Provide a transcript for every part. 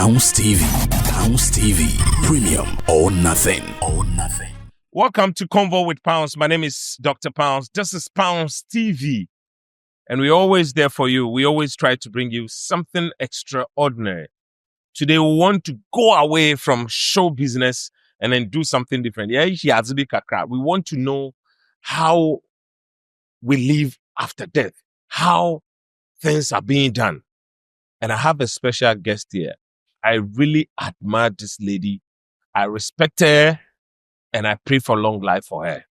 Pounds TV. Pounds TV. Premium or nothing. Or nothing. Welcome to Convo with Pounds. My name is Dr. Pounds. This is Pounds TV. And we're always there for you. We always try to bring you something extraordinary. Today, we want to go away from show business and then do something different. We want to know how we live after death, how things are being done. And I have a special guest here. I really admire this lady. I respect her and I pray for long life for her.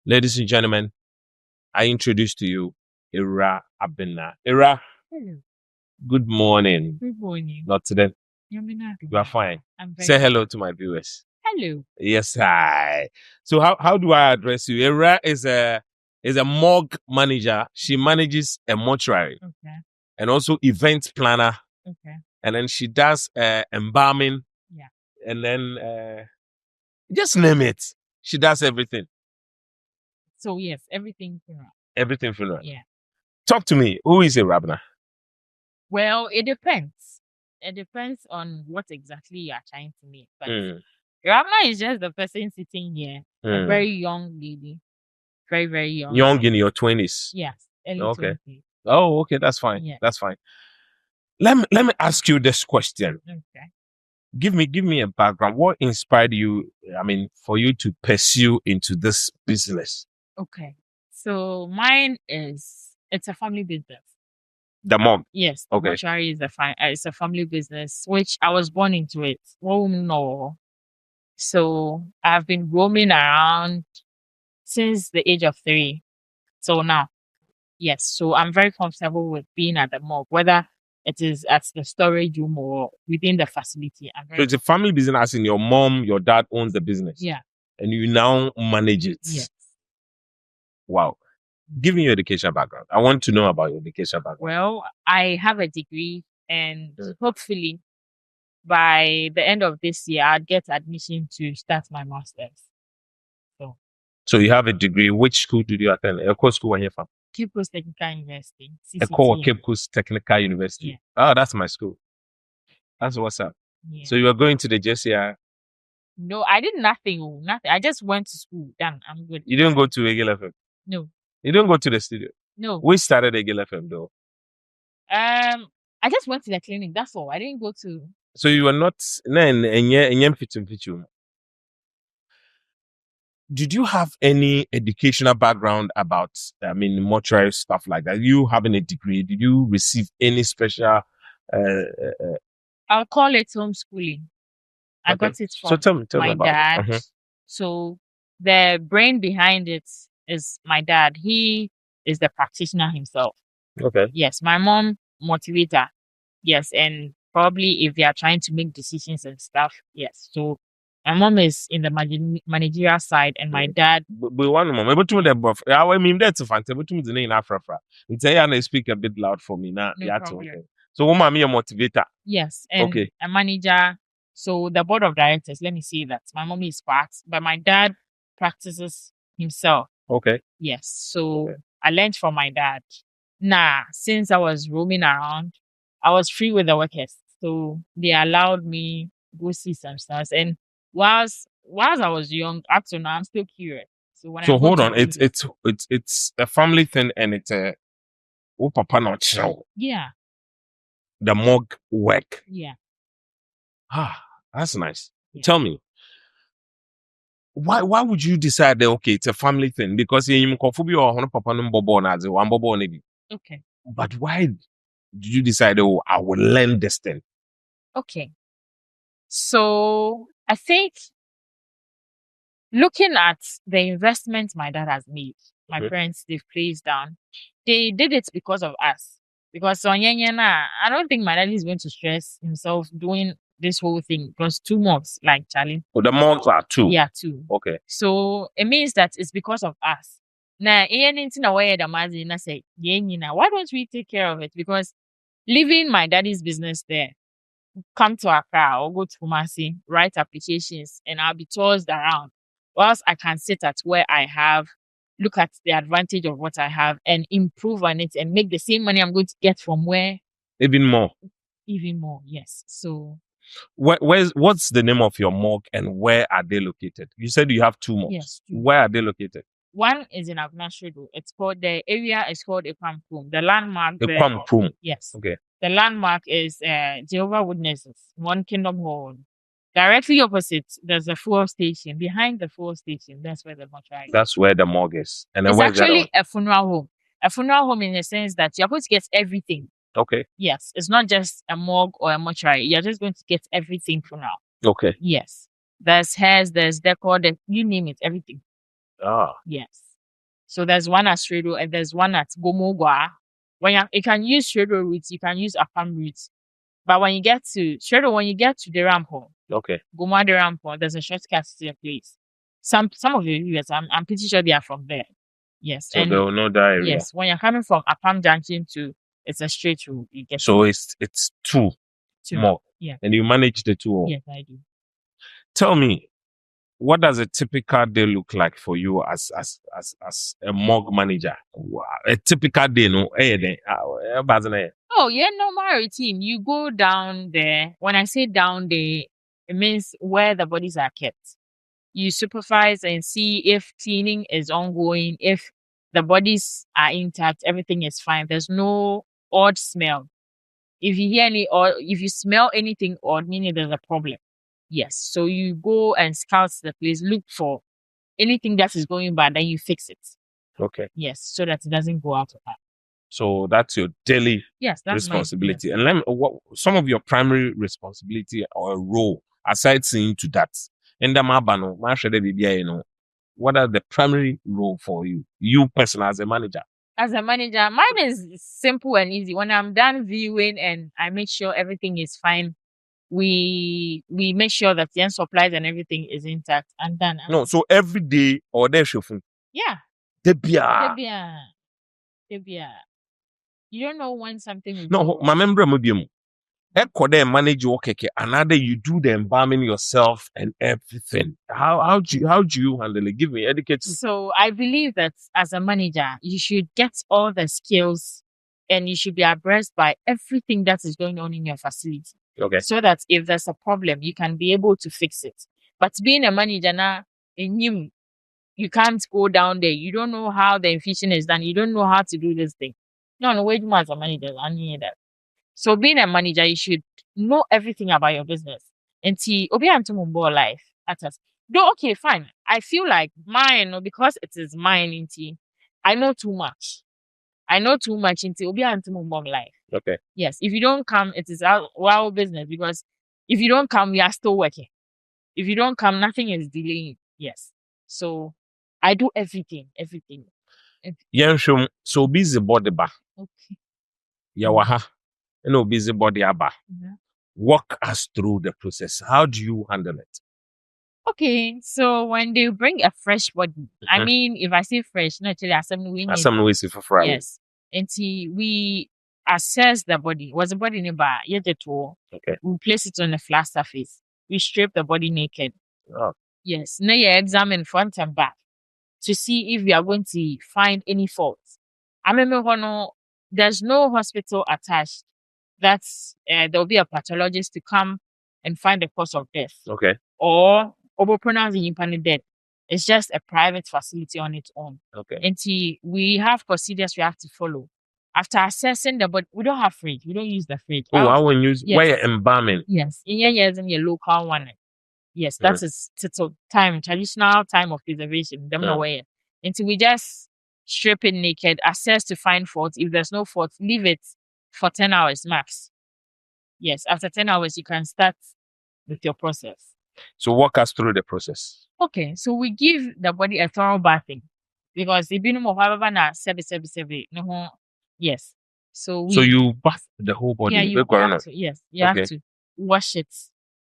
Ladies and gentlemen, I introduce to you Ira Aba. Ira, Hello. good morning. Good morning. Not today. You are fine. Say hello to my viewers. Hello. Yes, hi. So how do I address you? Ira is a morgue manager. She manages a mortuary. Okay. And also event planner. Okay. And then she does embalming. Yeah. And then just name it. She does everything. So yes, everything funeral. Everything funeral. Yeah. Talk to me. Who is Ewurabena? Well, it depends. It depends on what exactly you are trying to make. But Ewurabena is just the person sitting here, a very young lady, very, very young. Young in your 20s. Yes. Early Okay. 20s. Oh, okay. That's fine. Yeah. That's fine. Let me ask you this question. Okay. Give me a background. What inspired you, for you to pursue into this business? Okay. So mine it's a family business. The morgue. Yes. Okay. Mortuary is it's a family business, which I was born into it. Oh no. So I've been roaming around since the age of 3. So now, yes. So I'm very comfortable with being at the morgue, whether it is at the storage room or within the facility. So it's a family business, as in your mom, your dad owns the business. Yeah. And you now manage it. Yes. Wow. Give me your education background. I want to know about your education background. Well, I have a degree, and hopefully by the end of this year, I'll get admission to start my master's. So you have a degree. Which school did you attend? Echo School, where you're from? Cape Coast Technical University. Echo CCT. Cape Coast Technical University. Yeah. Oh, that's my school. That's what's up. Yeah. So you are going to the JCI? No, I did nothing. Nothing. I just went to school. Done. I'm good. You didn't go to Egil FM? No. You didn't go to the studio? No. We started Egil FM though. I just went to the clinic. That's all. I didn't go to. So you were not. Did you have any educational background about, mortuary stuff like that? You having a degree, did you receive any special? I'll call it homeschooling. I Okay. got it So from tell me my about dad. it. So the brain behind it is my dad. He is the practitioner himself. Okay. Yes, my mom, motivator. Yes, and probably if they are trying to make decisions and stuff. Yes, so my mom is in the managerial side, and my dad. But one moment, but to the buff. I mean, that's a fantasy. But to the name Afra. It's a speak a bit loud for me now. No Yeah, problem. okay. So, what mommy a motivator? Yes, and Okay. a manager. So the board of directors. Let me say that my mom is part, but my dad practices himself. Okay. Yes, so Okay. I learned from my dad. Since I was roaming around, I was free with the workers, so they allowed me go see some stuff. And whilst I was young, up to now, I'm still curious. So when So I go hold to on, it's a family thing, and it's a papa not show yeah, the morgue work. yeah. That's nice. Yeah. Tell me, why would you decide that okay, it's a family thing? Because you or papa no bobo na ze, wan bobo na bi. Okay. But why did you decide, oh, I will learn this thing? Okay. So I think looking at the investment my dad has made, my parents, they've placed down, they did it because of us. Because I don't think my dad is going to stress himself doing this whole thing. Because 2 months, like Charlie. Oh, the morgues are 2. Yeah, 2. Okay. So it means that it's because of us. Now, why don't we take care of it? Because leaving my daddy's business there, come to Accra or go to Kumasi, write applications, and I'll be tossed around. Whilst I can sit at where I have, look at the advantage of what I have and improve on it and make the same money I'm going to get from where. Even more. Even more, yes. So What's the name of your morgue and where are they located? You said you have 2 morgues. Yes, 2. Where are they located? One is in Agnashedo. It's called, the area is called Ekwamkum. The landmark The there. Kwam. Yes. Okay. The landmark is Jehovah Witnesses, One Kingdom Hall. Directly opposite, there's a fuel station. Behind the fuel station, that's where the mortuary is. That's where the morgue is. And then It's where's actually that a funeral home. A funeral home in the sense that you're going to get everything. one? Okay. Yes. It's not just a morgue or a mortuary. You're just going to get everything for now. Okay. Yes. There's hairs, there's decor, you name it, everything. Ah. Yes. So there's one at Shredo and there's one at Gomogwa. You can use Shredo routes, you can use Apam routes. But when you get to Shredo, when you get to the Rampo, Okay. Goma the Rampo, there's a shortcut to the place. Some of the viewers, I'm pretty sure they are from there. Yes. So they will know that area. Yes, when you're coming from Apam Junction to, it's a straight route. You get So it's 2 more. Yeah. And you manage the 2 all. Yes, I do. Tell me, what does a typical day look like for you as a morgue manager? A typical day, no? Oh, yeah, normal routine. You go down there. When I say down there, it means where the bodies are kept. You supervise and see if cleaning is ongoing, if the bodies are intact, everything is fine. There's no odd smell. If you hear if you smell anything odd, meaning there's a problem. Yes. So you go and scout the place, look for anything that is going bad, then you fix it. Okay. Yes, so that it doesn't go out of hand. So that's your daily that's responsibility. Yes. And what some of your primary responsibility or role aside seeing to that? In the Mabano, what are the primary role for you? You personally as a manager? As a manager, mine is simple and easy. When I'm done viewing and I make sure everything is fine, we make sure that the supplies and everything is intact and done. No, so every day or there chauffeur. Yeah. Debia. You don't know when something will No, go my wrong. member mubium. There manage your keke. Another you do the embalming yourself and everything. How do you handle it? Give me educate. So I believe that as a manager, you should get all the skills and you should be abreast by everything that is going on in your facility. Okay. So that if there's a problem, you can be able to fix it. But being a manager now, you can't go down there. You don't know how the infusion is done. You don't know how to do this thing. No, wait as a manager, I need that. So being a manager, you should know everything about your business. And see, obi antumumbo life at us. Though, okay, fine. I feel like mine, because it is mine, into I know too much. Into obi antumumbo life. Okay. Yes. If you don't come, it is our business, because if you don't come, we are still working. If you don't come, nothing is delaying. Yes. So I do everything. Yeah, so busy body ba. Okay. Yawaha. Busy body aba. Mhm. Walk us through the process. How do you handle it? Okay, so when they bring a fresh body, I mean, if I say fresh, naturally, as some ways for Friday. yes, and see, we assess the body. Was the body nearby? Yet the tool. Okay. We place it on a flat surface. We strip the body naked. Oh. Yes. Now you examine front and back to see if we are going to find any faults. I remember there's no hospital attached. That's there will be a pathologist to come and find the cause of death. Okay. Or pronounce the dead. It's just a private facility on its own. Okay. And we have procedures we have to follow. After assessing the body, we don't have fridge. We don't use the fridge. Oh, I will use where you're embalming. Yes. In your local one. Yes, that is traditional time of preservation. Them no way. Until we just strip it naked, assess to find fault. If there's no fault, leave it for 10 hours max. Yes, after 10 hours, you can start with your process. So walk us through the process. Okay, so we give the body a thorough bathing because if you know, yes. So you bath the whole body. Yeah, you have to, yes, you have to wash it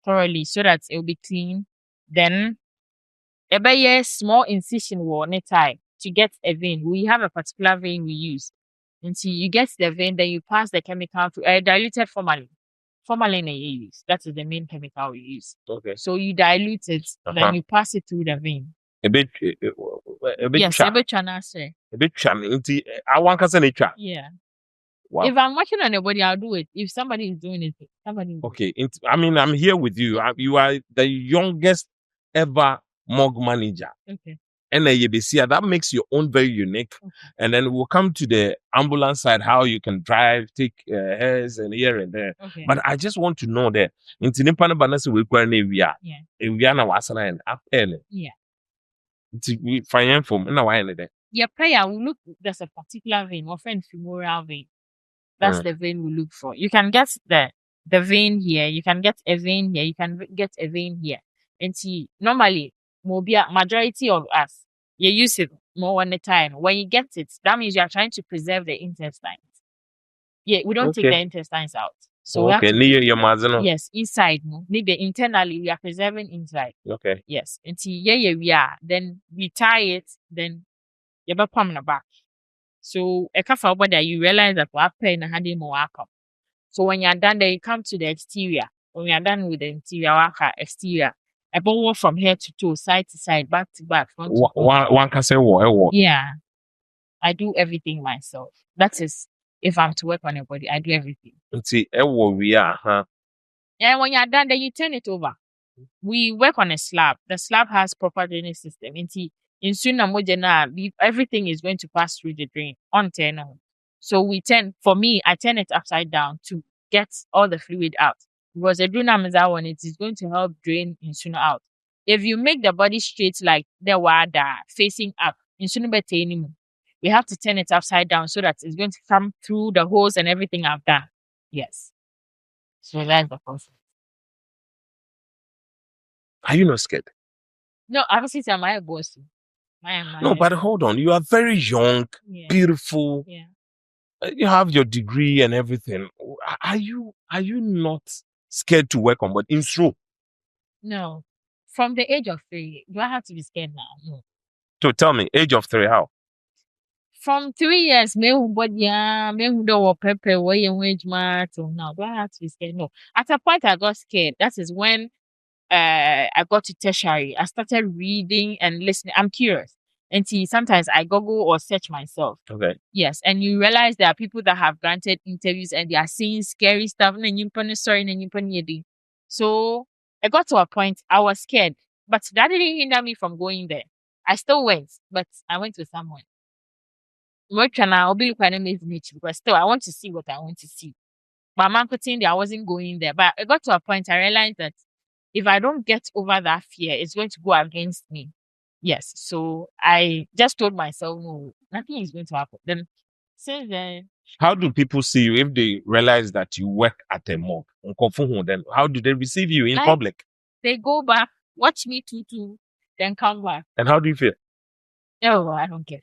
thoroughly so that it will be clean. Then a small incision will tie to get a vein. We have a particular vein we use. Until you get the vein, then you pass the chemical to diluted formalin. Formalin you use. That is the main chemical we use. Okay. So you dilute it, then you pass it through the vein. A bit. Yes, a bit chana. A bit chana. I want to say nature. Yeah. Wow. If I'm working on a body, I'll do it. If somebody is doing it, somebody will. Okay. I mean, I'm here with you. You are the youngest ever morgue manager. Okay. And that makes your own very unique. Okay. And then we'll come to the ambulance side, how you can drive, take hairs and here and there. Okay. But I just want to know that in Tinipana Banasi we Yeah. Ewiana Wasana and up early. Yeah. We find from in a while there. Your prayer will look, there's a particular vein, often femoral vein. That's the vein we look for. You can get the vein here, you can get a vein here, you can get a vein here. And see, normally, majority of us, you use it more one the time. When you get it, that means you are trying to preserve the intestines. Yeah, we don't take the intestines out. So we have to, near your mother. yes, inside. Maybe internally, we are preserving inside. Okay. Yes. Until we are. Then we tie it, then you have a back. So a kafa that you realize that we're paying a handy more outcome. So when you're done, then you come to the exterior. When you're done with the interior worker, exterior, I walk from head to toe, side to side, back to back, front to front. One can say what? Yeah. I do everything myself. That is, if I'm to work on a body, I do everything. See, we are, huh? And when you're done, then you turn it over. We work on a slab. The slab has proper drainage system. Everything is going to pass through the drain on turn. So I turn it upside down to get all the fluid out. Because the one, it is going to help drain insulin out. If you make the body straight like the water facing up, insulin we have to turn it upside down so that it's going to come through the holes and everything I've done. Yes. So that's the process. Are you not scared? No, obviously I'm my boss. No, but hold on. You are very young, beautiful. Yeah. You have your degree and everything. Are you not scared to work on? But in true. No. From the age of 3, do I have to be scared now? No. So tell me, age of 3, how? From 3 years, till now, do I have to be scared? No. At a point, I got scared. That is when I got to tertiary. I started reading and listening. I'm curious. And see, sometimes I Google or search myself. Okay. Yes. And you realize there are people that have granted interviews and they are seeing scary stuff. So I got to a point I was scared. But that didn't hinder me from going there. I still went, but I went with someone. Because still I want to see what I want to see. But I wasn't going there. But I got to a point I realized that if I don't get over that fear, it's going to go against me. Yes. So I just told myself, no, nothing is going to happen. Then since then. How do people see you if they realize that you work at a morgue? Then how do they receive you in public? They go back, watch me too, then come back. And how do you feel? Oh, I don't care.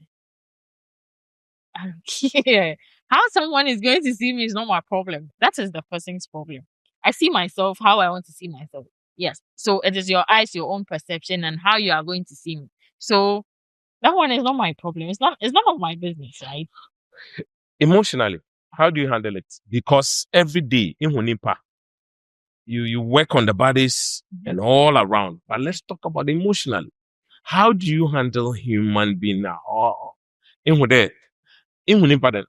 I don't care. How someone is going to see me is not my problem. That is the person's problem. I see myself how I want to see myself. Yes. So it is your eyes, your own perception, and how you are going to see me. So that one is not my problem. It's none of my business, right? Emotionally, how do you handle it? Because every day in Hunipa, you work on the bodies and all around. But let's talk about emotionally. How do you handle human being now? In Hunipa then.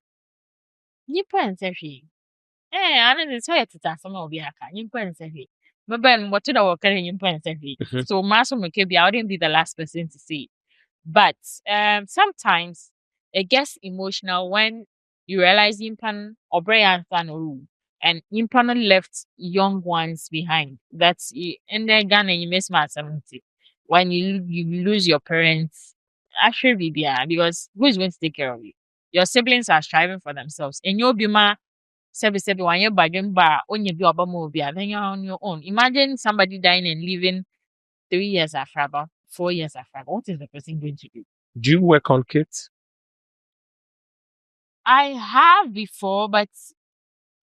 Nipa and Sefi. I don't say it to some of Biaka. Nipa and Sefi. But Ben, what did I work in Nipa and Sefi? So Master McKebby, I wouldn't be the last person to say it. But sometimes it gets emotional when you realize Impan or Brian and Impan left young ones behind. That's in the Ghana you miss my 70. When you lose your parents, actually be because who is going to take care of you? Your siblings are striving for themselves. And you'll be my 1 year by then you're on your own. Imagine somebody dying and leaving 3 years after, about 4 years after. What is the person going to do? Do you work on kids? I have before, but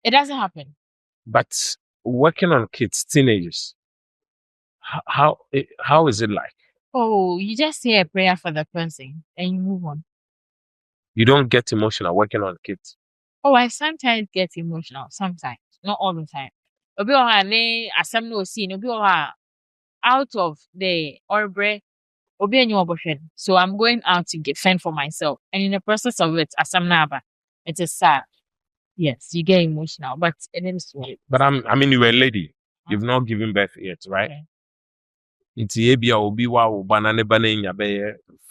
it doesn't happen. But working on kids, teenagers, how is it like? Oh, you just say a prayer for the person and you move on. You don't get emotional working on kids? Oh, I sometimes get emotional. Sometimes, not all the time. Out of the orbre. So I'm going out to fend for myself. And in the process of it, it is sad. Yes, you get emotional, but it is what. But I mean, you're a lady. You've not given birth yet, right? Okay. It's ebia obi wa banana banana be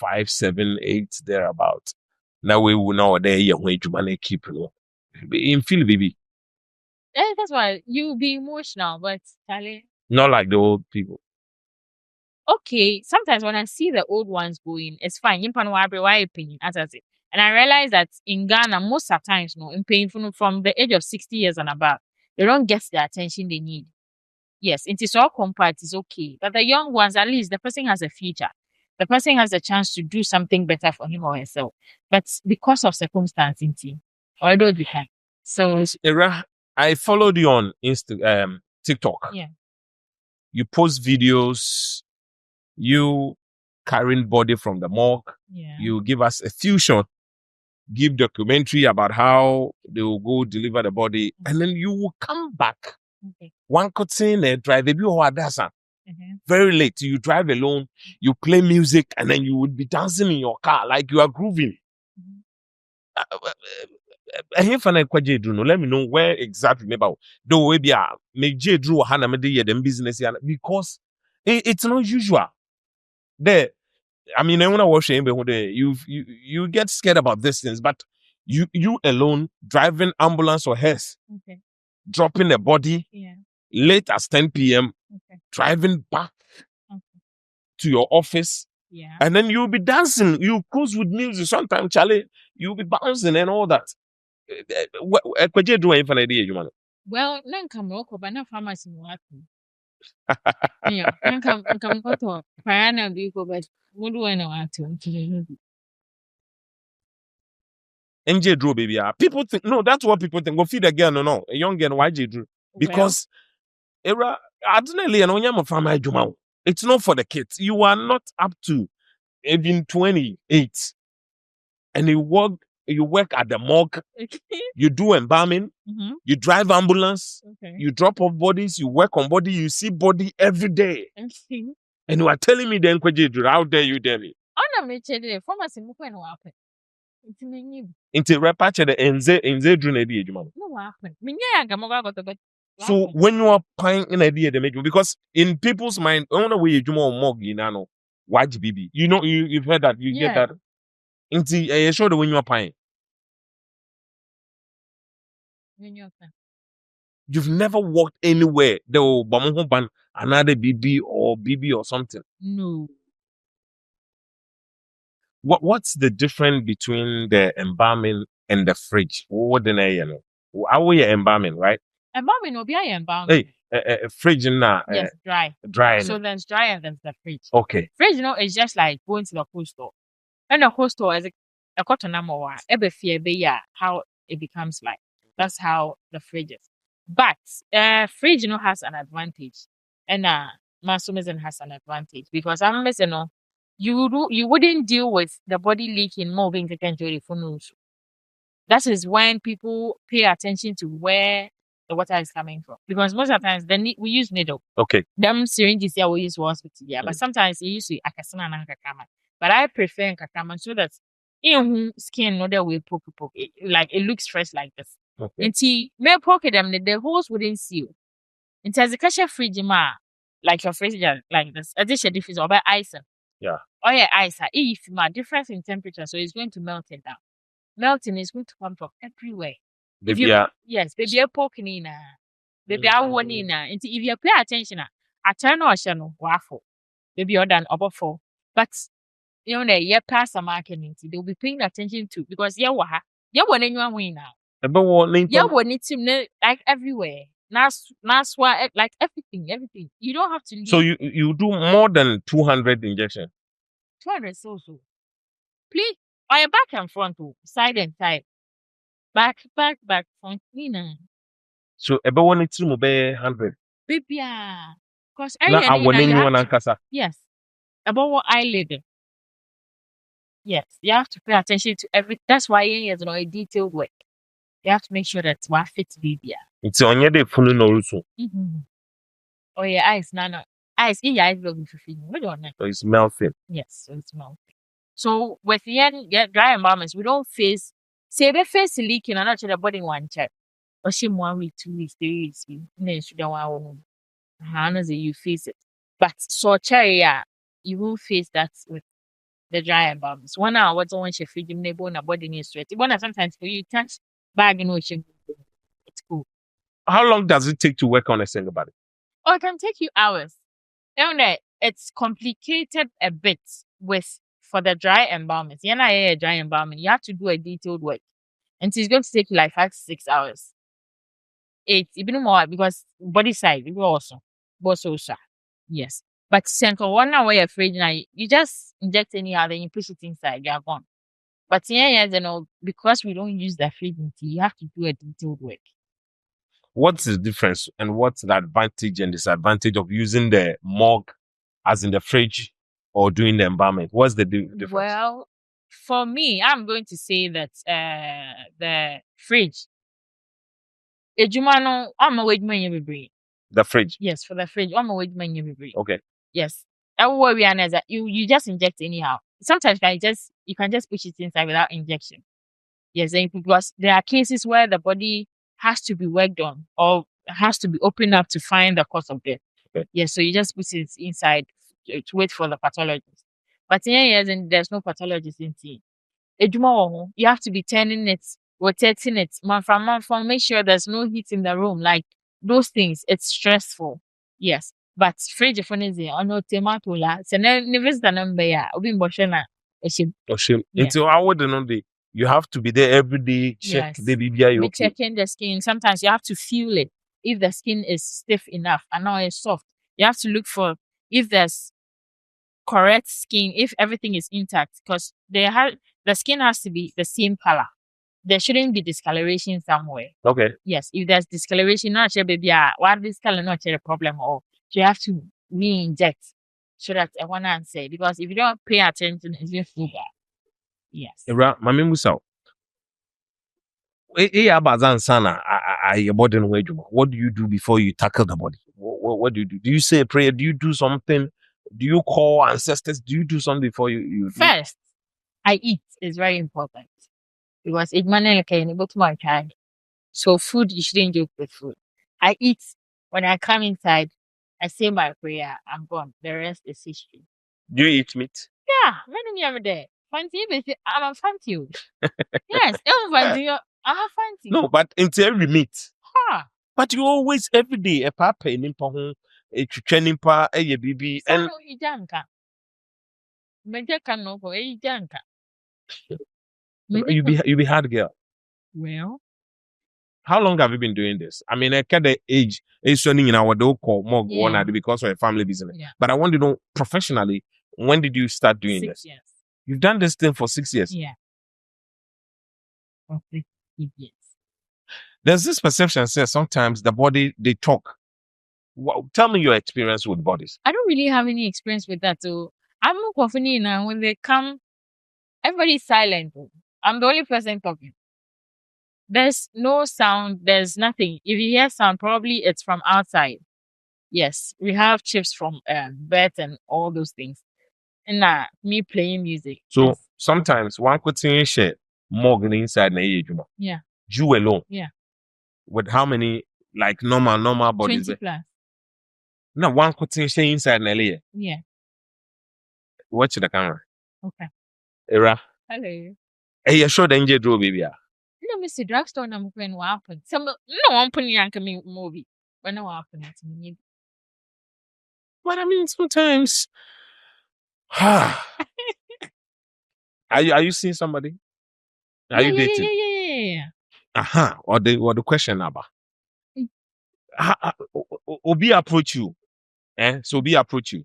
5, 7, 8 thereabout. Now we will know there you when keep in feel baby. That's why you be emotional, but Charlie. Not like the old people. Okay, sometimes when I see the old ones going, it's fine. Why opinion as I say. And I realize that in Ghana, most of the times, no, in pain from the age of 60 years and above, they don't get the attention they need. Yes, it is all compared, it's okay. But the young ones, at least the person has a future. The person has a chance to do something better for him or herself. But because of circumstance, although we can. So Ira, I followed you on TikTok. yeah. You post videos, you carrying body from the morgue. Yeah. You give us a fusion, give documentary about how they will go deliver the body, and then you will come back. Okay. One could sing and drive a Mm-hmm. very late. You drive alone, you play music, and then you would be dancing in your car like you are grooving. Let me know where exactly about though we be make J Drew Hana me them business because it's not usual. There, I mean, I want to watch you get scared about these things, but you alone driving ambulance or hearse, Okay. dropping the body Yeah. late as 10 p.m. Okay. driving back Okay. to your office. Yeah. And then you'll be dancing. You cruise with music. Sometimes, Charlie, you'll be bouncing and all that. Could you do anything idea, you man? Well, nanka moko ba na pharmacy mo ato. Yeah, nanka moko to parana biko but mudu wana watu. NJ Drew, baby. People think, no, that's what people think. Go feed a girl, no. A young girl, why J Drew? Because, Era, ordinarily, it's not for the kids. You are not up to even 28. And you work at the morgue, you do embalming, Mm-hmm. you drive ambulance, Okay. you drop off bodies, you work on body, you see body every day. Okay. And you are telling me then, how dare you tell me? Ana me chede pharmacy mo kwa na wape. Nti menyi. Into repache the enze drew na idea, Jumano. No wape. Minya yanga mo ga goto but. So when you are paying an idea, they make you because in people's mind, I don't know where you do more morgue, you know, watch BB. You know, you've heard that, you get that. Into sure that when you are paying. You've never walked anywhere. There will ban another BB or something. No. What's the difference between the embalming and the fridge? What the know? How are you embalming, right? Embalming will be a embalming. Hey, fridge na yes, dry. Dry. So there's dry and there's the fridge. Okay. Fridge, is just like going to the cold store. And the cold store is a cotton number how it becomes like. That's how the fridge is. But fridge, has an advantage. And Masumizan has an advantage because I'm missing, you wouldn't deal with the body leaking more being taken to the phone. That is when people pay attention to where the water is coming from. Because most of the times we use needle. Okay. Them syringes here we use for hospital, yeah. But sometimes you use akasana and kakama. But I prefer kakama so that in skin no there will poke. Like it looks fresh like this. Okay. And may poke them the holes wouldn't seal. In terms of kasha fridge like your fridge like this. Addition difference or by ice. Yeah. Oh yeah, ice. If difference in temperature, so it's going to melt it down. Melting is going to come from everywhere. Baby, yes, baby, you're poking in. Baby, I want in. If you pay attention, I turn or channel waffle. Baby, you're done over four. But you pass a market, they'll be paying attention to because you're one in your way now. You need to like everywhere. That's why like everything. You don't have to leave. So you do more than 200 injections. 200 so. Please. On your back and front, side and side. Back, front, So, everyone needs to move 100. Baby, because yes, about what eyelid. Yes, you have to pay attention to everything. That's why is a detailed work. You have to make sure that what fits baby. It's on your day full also. Oh yeah, eyes, no. Eyes, in your eyes looking for feeling. We don't know. So it's melting. Yes, so it's melting. So with the dry embalmers, we don't face. Say they face leaking and not the body one check. or she 1 week, 2 weeks, 3 weeks, then should want honestly you face it. But so cherry, you won't face that with the dry embalms. 1 hour, what's on she feed him neighbor na body needs sweat. One sometimes for you touch bag in ocean, it's cool. How long does it take to work on a single body? Oh, it can take you hours. It's complicated a bit for the dry embalming. Yeah, dry embalming. You have to do a detailed work. And it's going to take you like 5 to 6 hours. 8, even more because body side, you also. Yes. But Senko, 1 hour you're afraid now, you just inject anyhow, then you push it inside, you're gone. But because we don't use the feeding tea, you have to do a detailed work. What's the difference and what's the advantage and disadvantage of using the mug as in the fridge or doing the embalming? What's the difference? Well, for me, I'm going to say that the fridge. The fridge. Yes, for the fridge. Okay. Yes. Everywhere we are is that you just inject anyhow. Sometimes you can just push it inside without injection. Yes, because there are cases where the body has to be worked on or has to be opened up to find the cause of death. Okay. Yes, so you just put it inside to wait for the pathologist. But there's no pathologist in tea. You have to be turning it, rotating it, month from month, make sure there's no heat in the room. Like those things, it's stressful. Yes. But fridge for no tomato la. So never the number obi mboshena. Until I wouldn't know you have to be there every day, check the BBI. Be checking the skin. Sometimes you have to feel it. If the skin is stiff enough and now it's soft, you have to look for if there's correct skin, if everything is intact, because the skin has to be the same color. There shouldn't be discoloration somewhere. Okay. Yes, if there's discoloration, not sure baby, what this color not a problem or you have to re-inject so that I want to answer because if you don't pay attention, it's just full bad. Yes. Ira, Mami Musa. Ira Aba sana your body no way. What do you do before you tackle the body? What do you do? Do you say a prayer? Do you do something? Do you call ancestors? Do you do something before you First, I eat is very important. Because it's money can able to my child. So food, you shouldn't joke with food. I eat. When I come inside, I say my prayer, I'm gone. The rest is history. Do you eat meat? Yeah, many every day. Fancy, I'm a fancy. Yes, I'm fancy. I'm a fancy. No, but into every meat. Huh. But you always every day a papa nimpa hon, a chichenimpa, a baby, and ijanka. Mejeka no ko ijanka. You be hard girl. Well, how long have you been doing this? I mean, I kind of age is running in our door call more one because of a family business. Yeah. But I want to know professionally, when did you start doing 6 this? years. You've done this thing for 6 years. Yeah. Okay. Yes. There's this perception says sometimes the body they talk. Well, tell me your experience with bodies. I don't really have any experience with that. So I'm not confident now when they come, everybody's silent. I'm the only person talking. There's no sound. There's nothing. If you hear sound, probably it's from outside. Yes, we have chips from bed and all those things. And me playing music. So sometimes one could say shit more inside the age. Yeah. You alone. Yeah. With how many like normal bodies? 20 plus. No, one could say inside the Yeah. Watch the camera. Okay. Ira. Hello. Hey, you sure the NJ draw baby? No, Mr. Drugstore number when what happened. Some no one putting yank me movie. When no happened to me. But I mean sometimes are you seeing somebody? Are you dating? Yeah. Or the question about Obi approach you. So Obi approach you.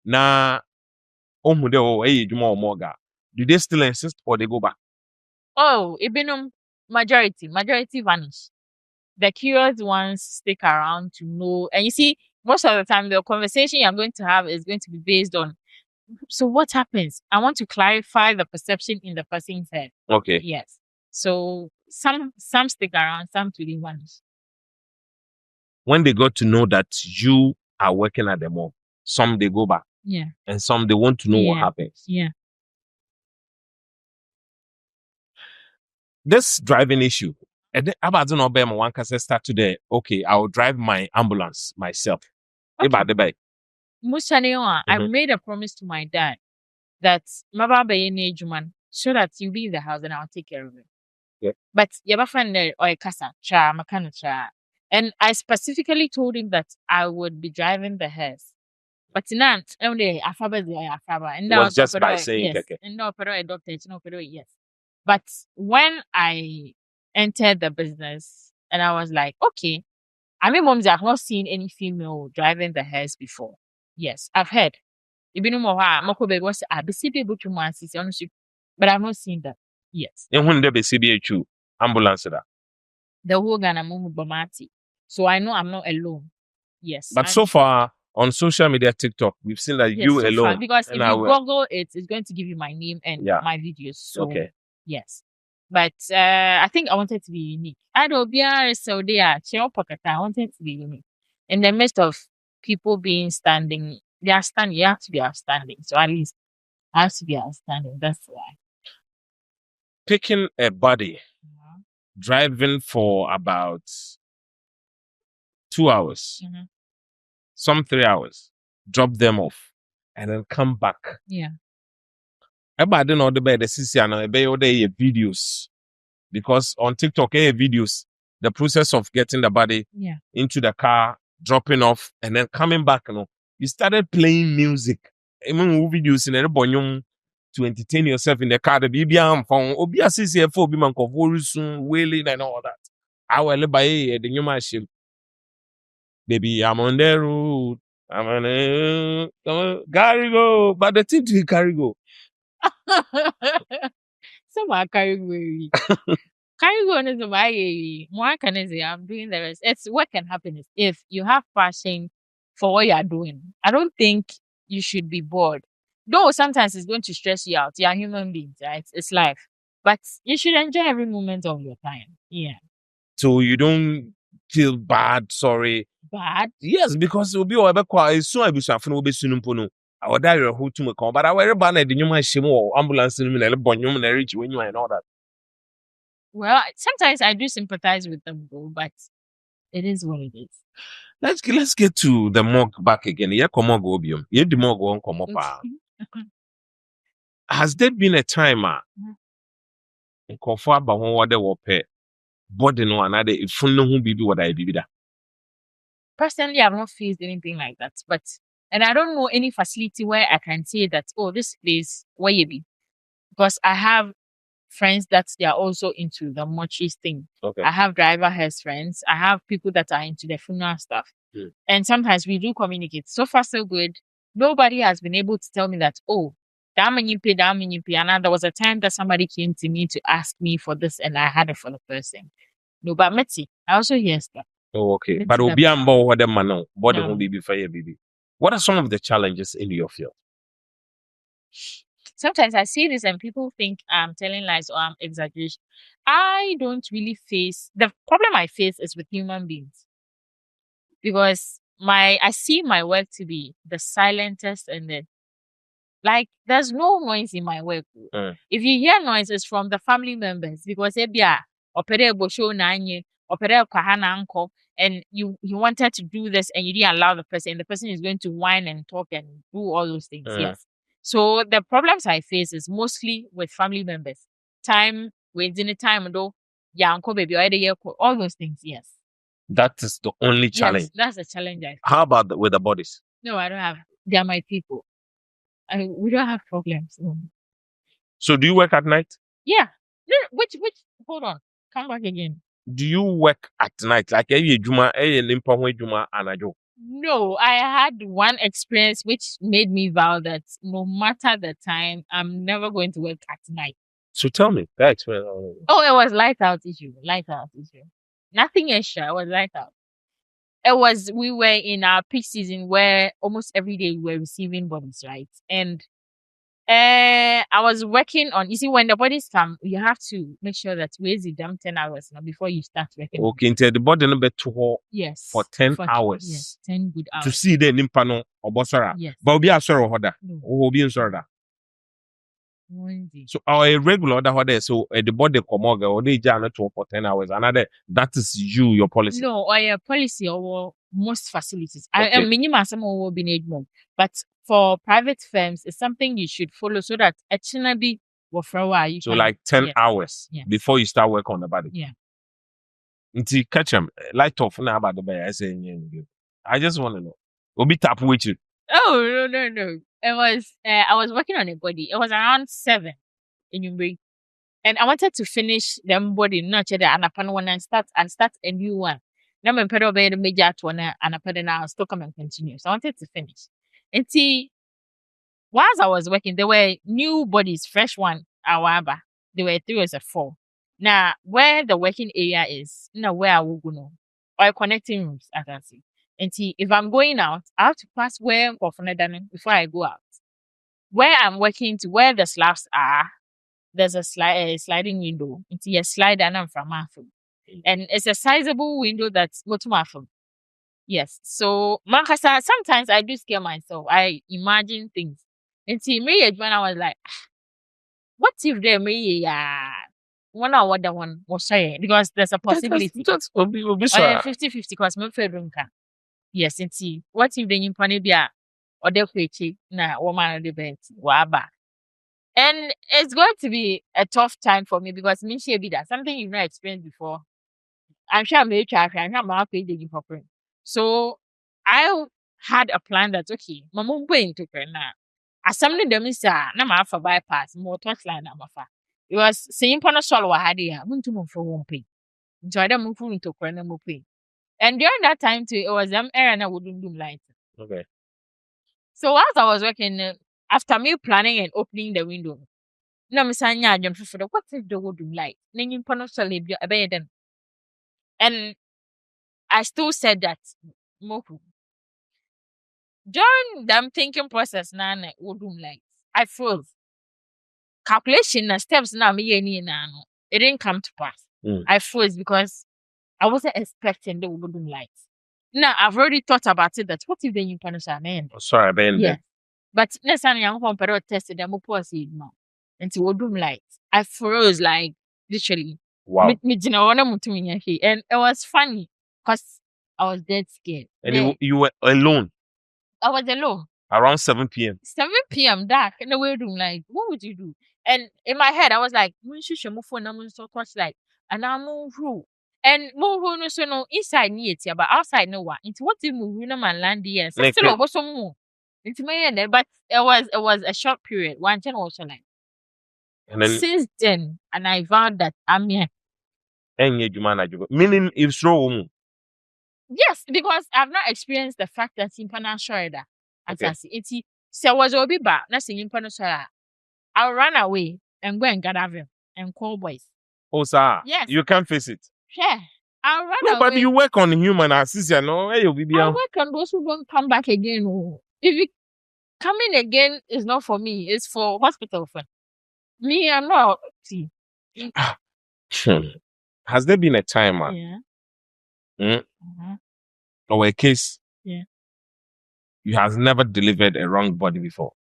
Now do they still insist or they go back? Oh, it majority vanish. The curious ones stick around to know. And you see, most of the time, the conversation you're going to have is going to be based on, so what happens? I want to clarify the perception in the person's head. Okay. Yes. So some stick around, some to vanish. When they got to know that you are working at the mall, some they go back. Yeah. And some they want to know what happens. Yeah. This driving issue, And then about no be one can start today. Okay, I'll drive my ambulance myself. Okay. Eba de bay. I made a promise to my dad that Maba be man so that you be in the house and I'll take care of him. Yeah. But yaba find or kasa cha makana cha. And I specifically told him that I would be driving the hearse. But now, only afaba the afaba. And It now was just by saying yes. keke. And no pero a doctor, it's no pero yes. But when I entered the business and I was like, okay, I mean, moms, I've not seen any female driving the hearse before. Yes, I've heard. Even more, Moko baby was a busy able to honestly, but I've not seen that. Yes, And when they be CBHU ambulance da. the whole Ghana Mumu Bamati. So I know I'm not alone. Yes, But so far on social media, TikTok, we've seen that yes, you so alone. far, because and if I you will- Google it, it's going to give you my name and Yeah. my videos. So Okay. yes, but I think I wanted to be unique. I don't be so there. I wanted to be unique in the midst of people being standing. They are standing. You have to be outstanding. So at least I have to be outstanding. That's why. Picking a body, driving for about 2 hours, Mhm. some 3 hours, drop them off, and then come back. Yeah. Everybody know the bed, the CC and the videos. Because on TikTok, videos, the process of getting the body Yeah. into the car, dropping off, and then coming back, you started playing music. Even videos in the bonyum to entertain yourself in the car, the BBM phone, Obia CCFO, Biman Kovorusun, wailing and all that. I will buy the new machine. Baby, I'm on the road. I'm on the carry go, but the thing to carry go. Someone carry go. Carry go is my more can I say I'm doing the rest. It's work and happiness. If you have passion for what you are doing, I don't think you should be bored. Though sometimes it's going to stress you out. You're human beings, right? It's life. But you should enjoy every moment of your time. Yeah. So you don't feel bad, sorry. Bad. Yes, because it will be over quite soon. I be shafting will be soon. I would die who to come, but I wear a banner, the human shimo, ambulance in a bonum and reach when you and all that. Well, sometimes I do sympathize with them though, but it is what it is. Let's get to the mug back again. Yeah, come on, go bium. Yeah, the mug won't come up. Has there been a timer? In conform about what they will pay. Body no another if who be what I be that. Personally, I've not faced anything like that. And I don't know any facility where I can say that, oh, this place where you be. Because I have friends that they are also into the mortuary thing. Okay. I have driver has friends. I have people that are into the funeral stuff. And sometimes we do communicate. So far, so good. Nobody has been able to tell me that, oh, that many pay. And there was a time that somebody came to me to ask me for this and I had it for the person. No, but Metsi, I also hear stuff. Oh, okay. Let's But see will that be on board what them man body No. won't be before you baby. What are some of the challenges in your field? Sometimes I see this and people think I'm telling lies or I'm exaggerating. I don't really face the problem I face is with human beings. Because I see my work to be the silentest and the like there's no noise in my work. If you hear noise, it's from the family members because and you wanted to do this and you didn't allow the person, and the person is going to whine and talk and do all those things. Yes. So the problems I face is mostly with family members. Time, within the time though, yeah, uncle baby, all those things, yes. That is the only challenge. Yes, that's the challenge I face. How about with the bodies? No, I don't have. They are my people. We don't have problems. No. So do you work at night? Yeah. No, which hold on. Come back again. Do you work at night? Like juma anajo? No, I had one experience which made me vow that no matter the time, I'm never going to work at night. So tell me that experience. Oh, it was light out issue. Nothing extra. It was light out. We were in our peak season where almost every day we were receiving bodies, right? And I was working on, you see, when the bodies come, you have to make sure that we them 10 hours now before you start working. Okay, into the body number 2 yes. for 10 hours. Yes, 10 good hours. To see the nimpano or bossara. Yes. But be a sorrow hoda. No. Or be in sorda. So our regular order there, so the body come or they jam for 10 hours. Another that is your policy. No, or your policy or most facilities. I Okay. am minimum some will be need more. But for private firms, it's something you should follow so that actually will for a while you So can, like 10 yes. hours Yes. before you start work on the body. Yeah. Until catch them light off now about the bear. I just want to know. We'll be tap with you. Oh no. It was I was working on a body. It was around 7 in Yumbi. And I wanted to finish them body, not yet and upon when I start a new one. Now my pedal by the major one and I put it now still come and continue. So I wanted to finish. And see, whilst I was working, there were new bodies, fresh one, Ira Aba. There were 3 or 4. Now, where the working area is, where I will go now, or connecting rooms, I can see. And see, if I'm going out, I have to pass where before I go out. Where I'm working to where the slabs are, there's a sliding window. It's a slide and I'm from Afro. And it's a sizable window that's go to Afro. Yes. So Mankasa, sometimes I do scare myself. I imagine things. And see me when I was like, what if they may one or what the one was saying? Because there's a possibility. That's will be Or 50-50 because my bedroom can. Yes, and see, what if the impanibia or the quechi na woman of the bed waba. And it's going to be a tough time for me because me she be that something you've not experienced before. I'm sure I'm very traffic, I'm not paid the proper. So I had a plan that okay, my mom going to now. As something them is na ma for bypass more touchline na mafa. It was saying pano swallow had here, muntu mo for one pay. So I don't move into corner mo pay. And during that time too, it was them errand I wouldn't do light. Okay. So as I was working, after me planning and opening the window, no, Miss Anya, John for the what if the wood light? Name pano swallow a bed. And I still said that Moku. During them thinking process, Nana would light. I froze. Calculation and steps now me any nano. It didn't come to pass. I froze because I wasn't expecting the wooden lights. Now I've already thought about it that what if the new panels are men? Sorry, Ben. Yes. But next time young home pero tested them see no. Into wooden lights. I froze like literally. Wow. And it was funny because I was dead scared. And you were alone. I was alone. Around 7 p.m. 7 p.m. dark in the waiting room. Like, what would you do? And in my head, I was like, "When she move phone, I'm so touch light, and I move through, and move no so no inside near it, but outside no one. Into what you move, man land here. So still over some more. Into my end, but it was a short period. One channel also like. And then since then, and I vowed that I'm here. Meaning if so. Yes, because I've not experienced the fact that in Panashoida. Okay. So was obi ba na singing Panashoida. I'll run away and go and gather them and call boys. Oh, sir. Yes. You can't face it. Yeah. I'll run away. But you work on human assistance, no? Hey, I work on those who don't come back again. Oh. If you come in again, it's not for me. It's for hospital fund. Me, I'm not. See. Has there been a time, yeah. Or a case? Yeah. You have never delivered a wrong body before?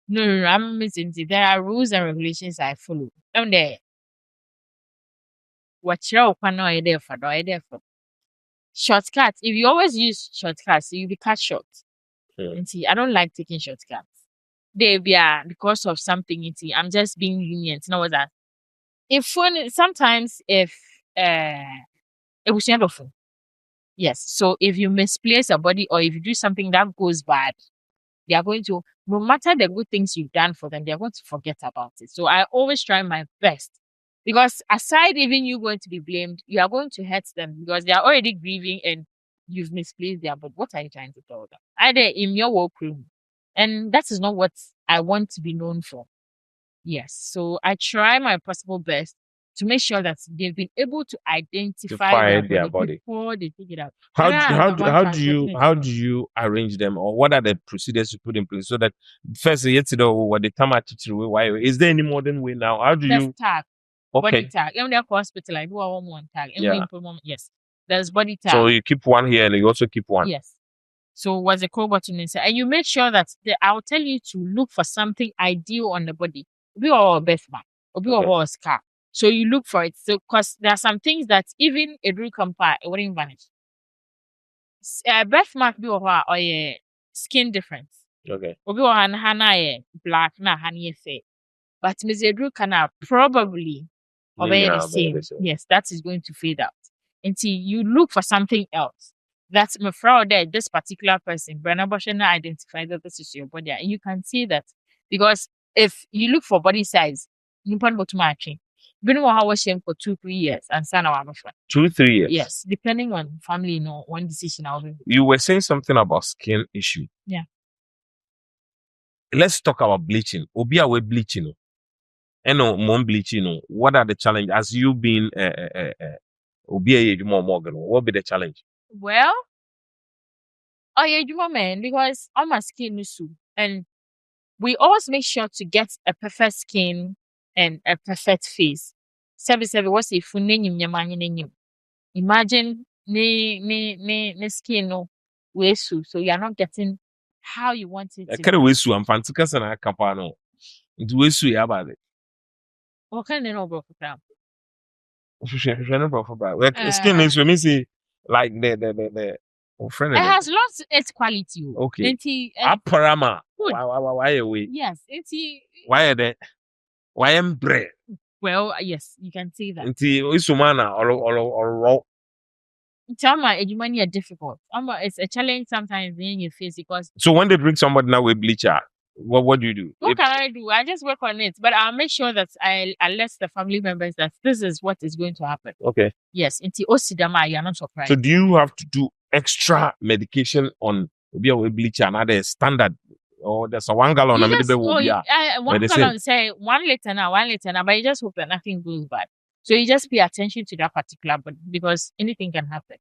No, I'm missing. There are rules and regulations I follow. I'm there. What you're there for? Shortcuts. If you always use shortcuts, you'll be cut short. And see, I don't like taking shortcuts. They be because of something. I'm just being lenient. You know what that? Sometimes it was not often. Yes. So if you misplace a body or if you do something that goes bad, they are going to, no matter the good things you've done for them, they're going to forget about it. So I always try my best. Because aside even you going to be blamed, you are going to hurt them because they are already grieving and you've misplaced their body. What are you trying to tell them? Either in your workroom. And that is not what I want to be known for. Yes. So I try my possible best to make sure that they've been able to identify their body before they take it out. How do you arrange them, or what are the procedures you put in place so that first you to know what the time is there any modern way now? How do you tag? Okay. Body tag. Even the hospital, I do one tag. Yes. There's body tag. So you keep one here and you also keep one. Yes. So what's the core button inside? And you make sure that I'll tell you to look for something ideal on the body. Obi or birthmark, obi Okay. or scar. So you look for it. So because there are some things that even a drew compare, it wouldn't vanish. Birthmark be or yeah, skin difference. Okay. Obi or hana black na honey fair. But Mr. Drew can probably obey the same. Yes, that is going to fade out until you look for something else. That's my fraud there. This particular person, Brenna Boschen, identify that this is your body, and you can see that because if you look for body size, you can go to matching. Been how was for 2-3 years and son our 2-3 years. Yes, depending on family, one decision I'll be. You were saying something about skin issue. Yeah. Let's talk about bleaching. Obi awe bleaching. And mom bleaching. What are the challenges as you being Obi a Morgan? What will be the challenge? Well, yeah, you man, because on my skin is so, and we always make sure to get a perfect skin and a perfect face. Sebi what's if imagine ne skin no wesu, so you're not getting how you want it to. Kere wesu am fantika sana kapa no. Nti wesu ya ba de. What kind of no program? Skin is for me see like the friend. It has lost its quality. Okay. Aparama. Why away? Yes, why that? Why am bread? Well, yes, you can see that. Nti isumana or Tama ejumani are difficult. It's a challenge sometimes in your face because. So when they bring somebody now with bleacher, what do you do? What can I do? I just work on it, but I'll make sure that I alert the family members that this is what is going to happen. Okay. Yes, into Osidama, you're not surprised. So do you have to do extra medication on bleacher and other standard? Or there's a 1 gallon you just, will be 1 gallon say 1 liter now, but you just hope that nothing goes bad. So you just pay attention to that particular body because anything can happen.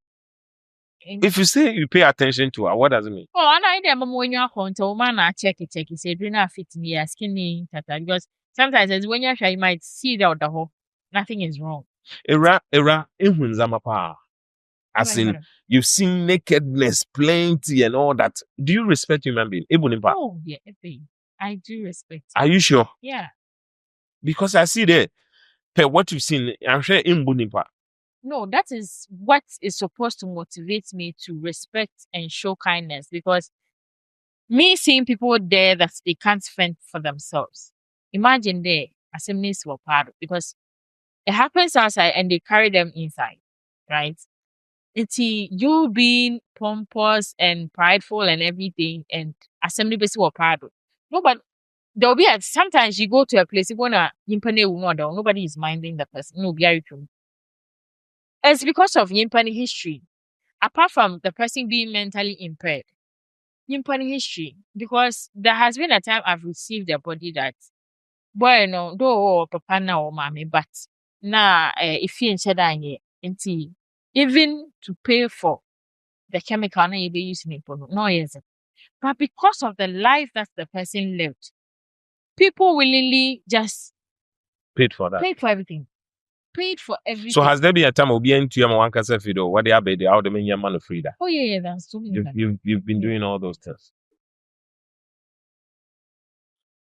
If you say you pay attention to her, what does it mean? Oh, and I know when you're until man, check it, say, do not fit in your skinny, because sometimes as when you're sure you might see the whole, nothing is wrong. Ira, as in, you've seen nakedness, plenty, and all that. Do you respect human being? Oh, yeah, I do respect. Are you sure? Yeah. Because I see there, what you've seen, I'm sure Imbunipa. No, that is what is supposed to motivate me to respect and show kindness because me seeing people there that they can't fend for themselves. Imagine there, assemblies were part of because it happens outside and they carry them inside, right? It's you being pompous and prideful and everything, and assembly basically were part of. No, but there'll be sometimes you go to a place, you wanna nobody is minding the person. No, be true. It's because of Yimpani history. Apart from the person being mentally impaired, Yimpani history, because there has been a time I've received a body that, boy, no, do papa na or mommy, but na if you in even to pay for the chemical na you be using it, no, yes. But because of the life that the person lived, people willingly just paid for that. Paid for everything. Paid for everything. So has there been a time of being to your one fido? What they are the out the main man of Frida? Oh yeah, that's so many. You've been doing all those things.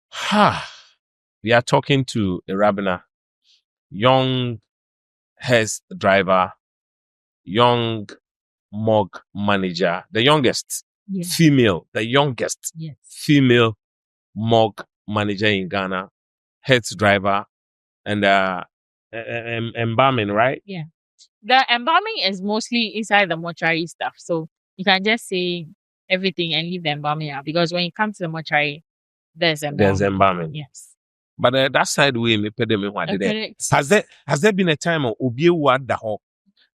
Ha! We are talking to Ewurabena, young hearse driver, young morgue manager, the youngest female, female morgue manager in Ghana, hearse driver, and embalming, right? Yeah. The embalming is mostly inside the mortuary stuff. So you can just say everything and leave the embalming out. Because when you come to the mortuary, there's embalming. Yes. But that side way, me pay them what did Has there been a time of Obi what the hawk?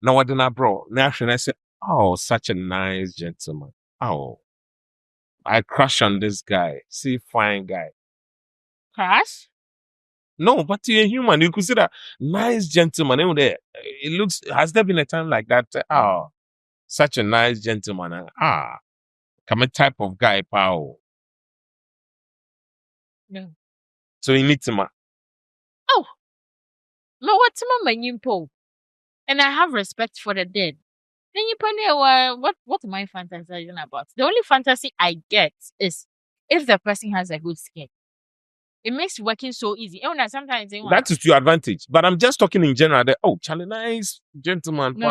Now what did bro? Now I say, oh, such a nice gentleman. Oh, I crush on this guy. See, fine guy. Crush? No, but you're human. You could see that nice gentleman. It looks. Has there been a time like that? Oh, such a nice gentleman. Come a type of guy, pal. No. So you need to Oh, no, what's my nyimpo? And I have respect for the dead. Then you what am I fantasizing about? The only fantasy I get is if the person has a good skin. It makes working so easy. Sometimes That is to your advantage. But I'm just talking in general. That, oh, Charlie, nice gentleman. no.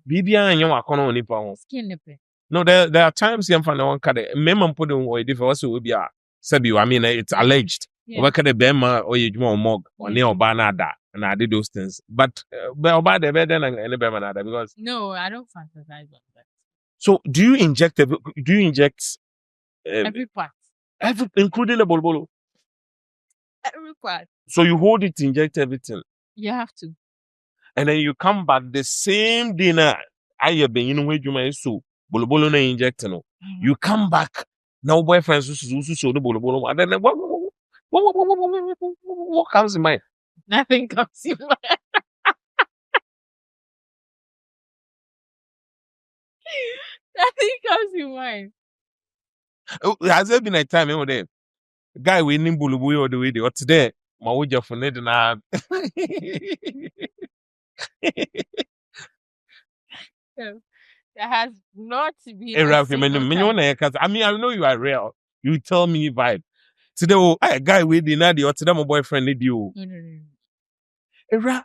Bibia and you are calling on Skin nipple. No, there are times you find one card. Memon put on what if also will be a Sabu. I mean, it's alleged. What can a bema or you more mog or near Banada, and I did those things. But about the bed and any bemanada because no, I don't fantasize on that. So, do you inject Every part, including the bolbolo? Every part. So you hold it, inject everything. You have to. And then you come back the same dinner. I been you know where you may so bolobolo na inject no. You come back now boyfriends who so the bolobolo and then what comes in mind? Nothing comes in mind. Nothing comes in mind. Has there been a time there? Guy we nim bulubu or the way or today my woja for need na There has not been I mean, I know you are real. You tell me vibe. Today, oh, a guy with the Nadi or today, my boyfriend need you. No.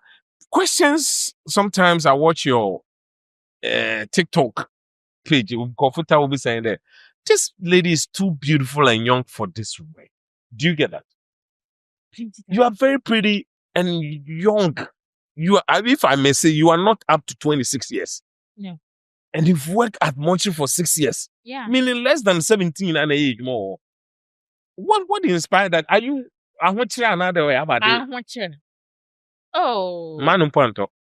Questions. Sometimes I watch your TikTok page. Kofuta will be saying that this lady is too beautiful and young for this way. Do you get that? You are very pretty and young. You are, if I may say, you are not up to 26 years. No. And you've worked at mortuary for 6 years. Yeah. Meaning less than 17 and age more. What inspired that? Are you another way about it? Oh. Manum Ponto.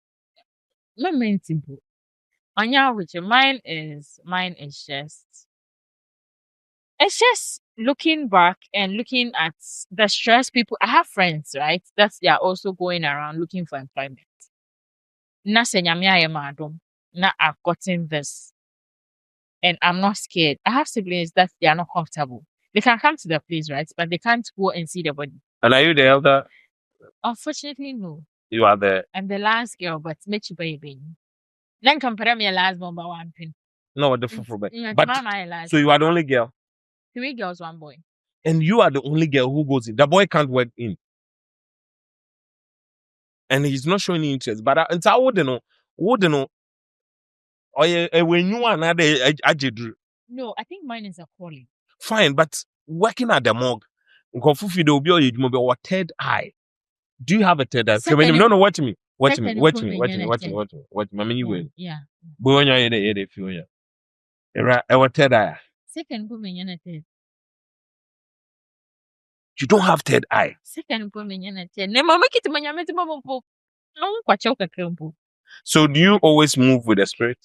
Mine is just it's just looking back and looking at the stress people. I have friends, right? They are also going around looking for employment. Na I've gotten this. And I'm not scared. I have siblings that they are not comfortable. They can come to the place, right? But they can't go and see the body. And are you the elder? Unfortunately, no. You are the... I'm the last girl, but Mechi baby. Then compare me a last bomb by one pin. No, the full but so you are the only girl? 3 girls, 1 boy. And you are the only girl who goes in. The boy can't work in. And he's not showing interest. But it's I wouldn't know. Or when you are another ajedru. No, I think mine is a calling. Fine, but working at the morgue, or third eye. Do you have a third eye? No, watch me. Watch me. I mean, you will. Yeah. But when you're feel ya. Our third eye. Second woman, You don't have third eye. Second woman, So do you always move with the spirit?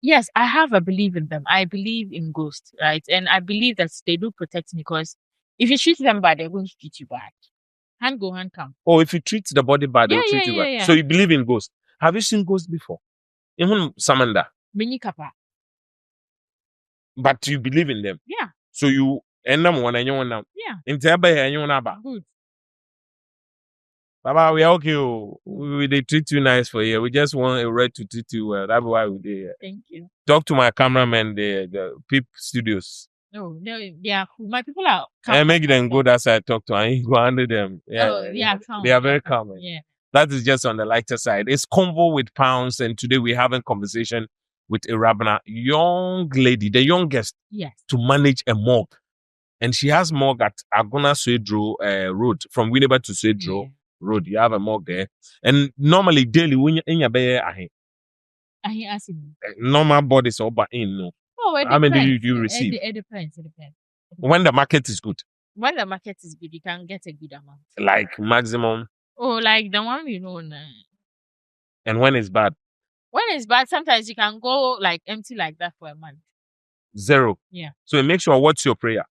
Yes, I have a belief in them. I believe in ghosts, right? And I believe that they do protect me because if you treat them bad, they're going to treat you bad. Hand go, hand come. Oh, if you treat the body bad, they'll treat you bad. Yeah. So you believe in ghosts. Have you seen ghosts before? Even Samanda. Many kappa. But you believe in them? Yeah. So you end them one and you one now? Yeah. In Teba and you naba. Good. Baba, we are okay. They treat you nice for you. We just want a right to treat you well. That's why we're there. Thank you. Talk to my cameraman, the PIP Studios. No, they are cool. My people are calm. And make them go that side, talk to and go under them. Yeah, calm. They are very calm. Yeah. That is just on the lighter side. It's Convo with Pounds, and today we're having conversation with Ewurabena, young lady, the youngest to manage a morgue. And she has morgue at Agona Swedro Road, from Winneba to Swedro Road. You have a morgue there. And normally, daily, when you're in your bed, normal bodies are in, no. Oh, how many do you receive? It depends. When the market is good. When the market is good, you can get a good amount. Like maximum? Oh, like the one you know now. And when it's bad? When it's bad, sometimes you can go like empty like that for a month. 0. Yeah. So make sure, what's your prayer?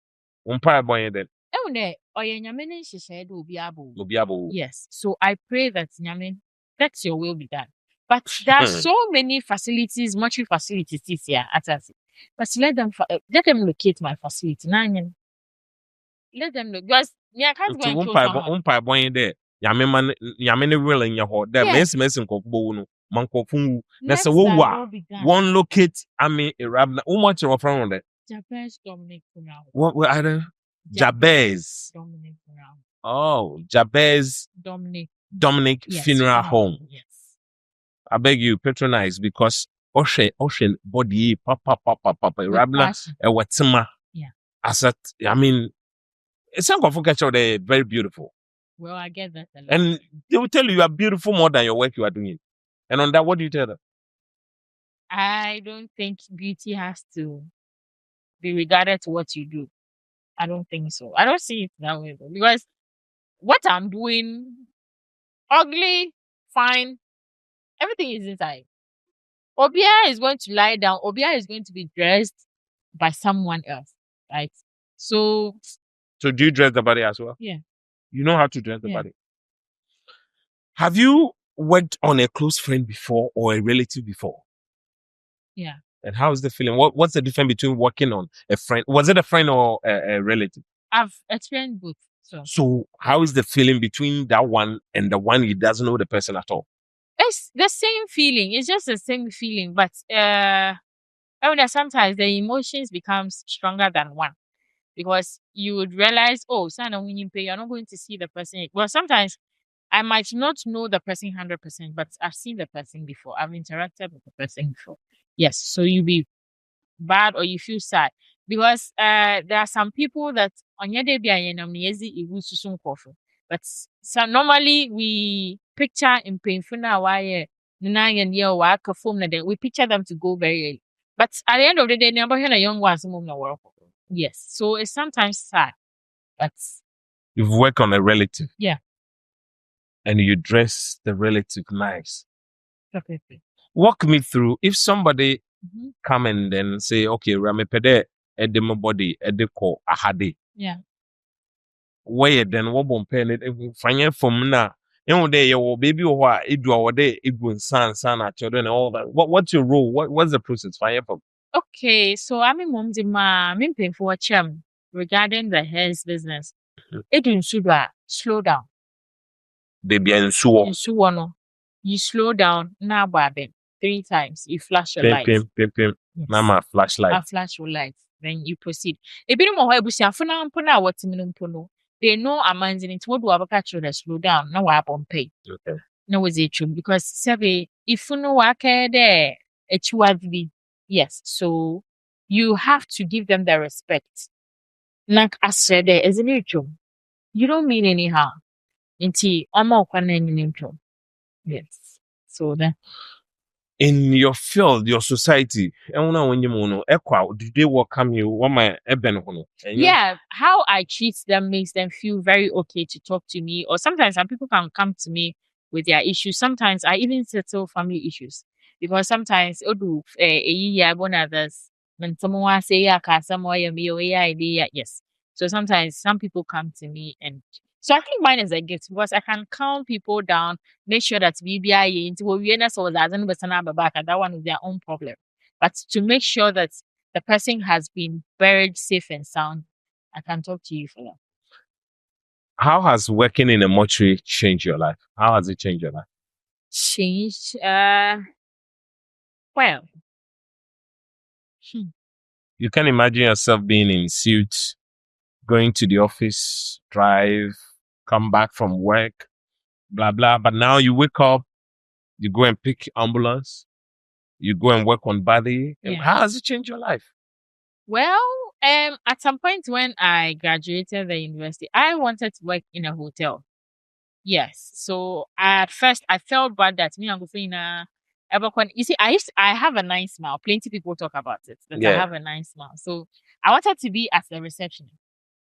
Then. Yes. So I pray that that your will be done. But there are so many facilities, mortuary facilities here at us. But let them locate my facility. Let them look. Because I can't go and kill someone. There. Yamene will in your home. There messing kokubo no. That's a one locate Ewurabena. How much of a friend there? Japan's Dominic now. What were other? Jabez. Dominic Brown. Oh, Jabez Dominic Funeral Home. Yes. I beg you, patronize because ocean body papa Ewurabena ewetima. Yeah. Asset. I mean, it's not going to they're very beautiful. Well, I get that a lot. And they will tell you are beautiful more than your work you are doing. And on that, what do you tell them? I don't think beauty has to be regarded to what you do. I don't think so. I don't see it that way though, because what I'm doing, ugly, fine, everything is inside. Obia is going to lie down. Obia is going to be dressed by someone else, right? So do you dress the body as well? Yeah. You know how to dress the Yeah. body. Have you worked on a close friend before or a relative before? Yeah. And how is the feeling? What's the difference between working on a friend? Was it a friend or a relative? I've experienced both. So how is the feeling between that one and the one he doesn't know the person at all? It's the same feeling. It's just the same feeling, but I mean, that sometimes the emotions becomes stronger than one, because you would realize, oh, son, when you pay, you're not going to see the person. Well, sometimes I might not know the person 100%, but I've seen the person before. I've interacted with the person before. Yes, so you be bad or you feel sad, because there are some people that on your day but so normally we picture in painful now why we picture them to go very early. But at the end of the day, never hear a young one work. Yes. So it's sometimes sad. But You've worked on a relative. Yeah. And you dress the relative nice. Perfectly. Walk me through if somebody Mm-hmm. come and then say, okay, Ramepede edema body edeko ahade. Yeah. Where then what bon pen it fanya from na day your baby or what it do our day it go san children and all that. What's your role? What's the process? Fire from Okay, so I'm a mom I'm paying for a chum regarding the hair's business. It in slow down. baby and so You slow down now, Babin. 3 times. You flash your lights. Pim. Mama flashlight. I flash your lights. Then you proceed. A bit more busiafuna mpona what minimpono. They know a man's in it. What do I catch you slow down? No, I won't pay. Okay. No, was it true? Because Sabe, if you know what there, it's be. Yes. So you have to give them the respect. Like I said, there isn't it true? You don't mean any harm. Inti, I'm all Yes. So then. In your field, your society, do they welcome you? Yeah, how I treat them makes them feel very okay to talk to me. Or sometimes some people can come to me with their issues. Sometimes I even settle family issues, because sometimes one others when someone wants say yes. So sometimes some people come to me, and so I think mine is a gift, because I can calm people down, make sure that BBI into awareness or that one is their own problem. But to make sure that the person has been buried safe and sound, I can talk to you for that. How has working in a mortuary changed your life? How has it changed your life? Changed? Well. You can imagine yourself being in suits, going to the office, drive, come back from work, blah, blah. But now you wake up, you go and pick ambulance, you go and work on body. Yeah. How has it changed your life? Well, at some point when I graduated the university, I wanted to work in a hotel. Yes. So at first I felt bad that me and Gufina you see, I have a nice smile. Plenty people talk about it. That I have a nice smile. So I wanted to be at the reception.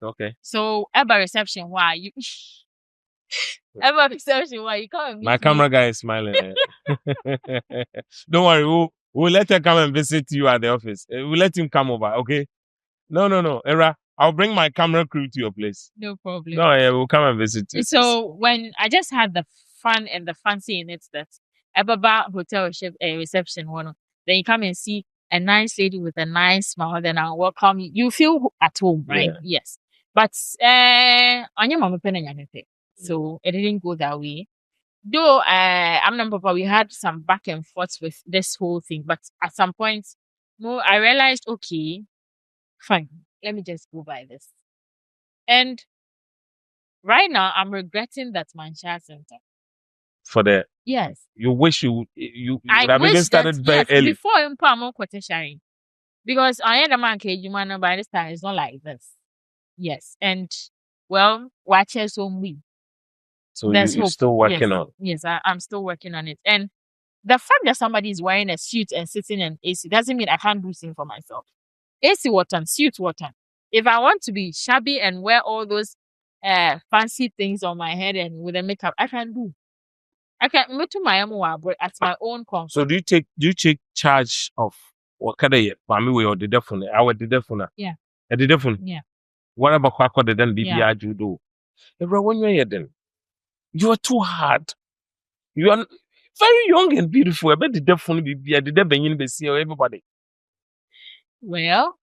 Okay. So ever reception why you ever reception why you come and meet My camera guy is smiling. Don't worry, we'll let her come and visit you at the office. We'll let him come over, okay? No. Ira, I'll bring my camera crew to your place. No problem. No, yeah, we'll come and visit you. So when I just had the fun and the fancy in it that Ababa hotel reception one, then you come and see a nice lady with a nice smile, then I'll welcome you. You feel at home, right? Yeah. Yes. But on your mama pen and so it didn't go that way. Though I'm not Papa, we had some back and forth with this whole thing, but at some point, I realized, okay, fine, let me just go by this. And right now, I'm regretting that Manchester Center. For the Yes. you wish you would have even started very early. Before I'm sharing. Because I had a man by this time it's not like this. Yes. And well, watch us on we. So you're still working on. Yes, I'm still working on it. And the fact that somebody is wearing a suit and sitting in AC doesn't mean I can't do things for myself. AC what on, suit what on. If I want to be shabby and wear all those fancy things on my head and with the makeup, I can do. I can move to my own but at my own comfort. So do you take charge of what kind of family way or the definitely? Our the definitely. Yeah. The definitely. Yeah. What about Kwako the then BBI judo? When you're here then, you are too hard. You are very young and beautiful. I bet the definitely be the devil be see everybody. Well,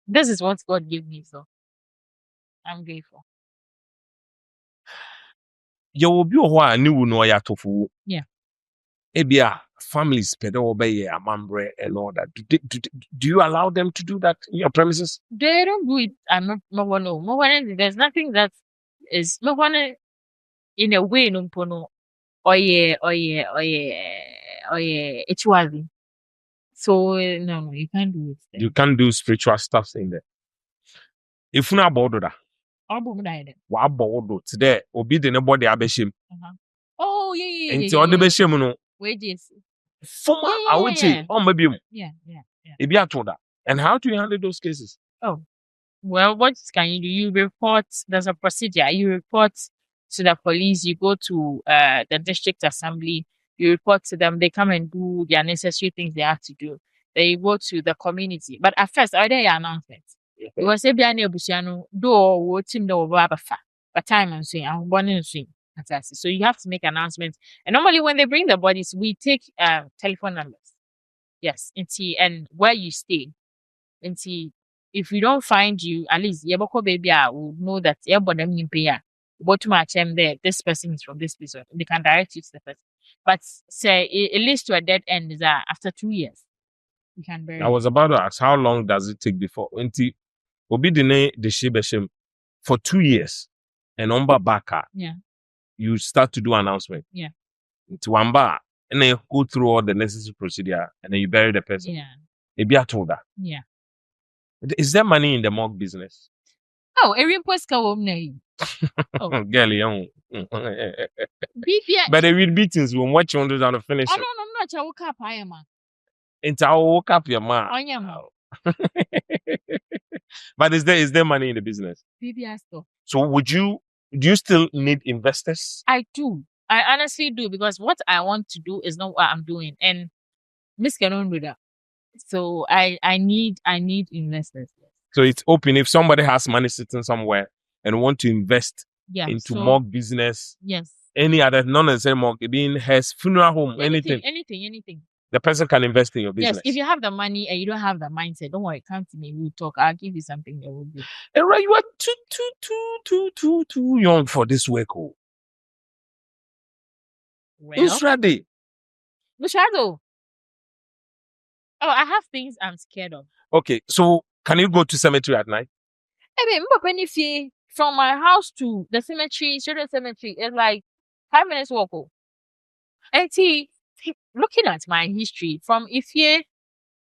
this is what God gave me, so I'm grateful. You will be a while new no ya tofu. Yeah. Ebia families pedo obey a mambre and all that. Do you allow them to do that in your premises? They don't do it. I'm not no. There's nothing that is no one in a way no pono. Oh yeah. It's worthy. So no, you can't do it. You can't do spiritual stuff in there. If you not about that. Wa bodo today obi de ne body abeshim. Oh yeah. Enti ode behim no. Wages. Former awuchi on maybe. Yeah. Ebi atoda. And how do you handle those cases? Oh. Well, what can you do? You report, there's a procedure. You report to the police, you go to the district assembly, you report to them, they come and do their necessary things they have to do. Then you go to the community. But at first, I did announcement. Because if you're able to do what team the but time I'm saying, I'm born in swing. So you have to make announcements. And normally when they bring the bodies, we take telephone numbers. Yes, and where you stay. If we don't find you, at least Yaboko baby will know that what match there, this person is from this place. They can direct you to the person. But say it leads to a dead end is after 2 years. You can bury. I was about to ask how long does it take before Obi the Shibeshim for 2 years and Omba Baka. Yeah. You start to do announcement. Yeah. To Wamba and then go through all the necessary procedure and then you bury the person. Yeah. Maybe I told that. Yeah. Is there money in the morgue business? Oh, every post name. Oh, girl, young. BPS. But they will beatings when what you want to finish. I don't know. I woke up. I am. It's I woke up your man. I am. But is there money in the business? BPS though. So do you still need investors? I do. I honestly do because what I want to do is not what I'm doing, and Miss cannot do that. So I need investors. So it's open if somebody has money sitting somewhere and want to invest into morgue business. Yes. Any other non-necessary morgue, being his funeral home, anything. The person can invest in your business. Yes, if you have the money and you don't have the mindset, don't worry, come to me, we'll talk. I'll give you something that will do. Right, you are too young for this work. Oh. Well, who's ready? Shadow. Oh, I have things I'm scared of. Okay, so can you go to cemetery at night? I mean, from my house to the cemetery, children's cemetery, it's like 5 minutes walk. And see, looking at my history from Ifye,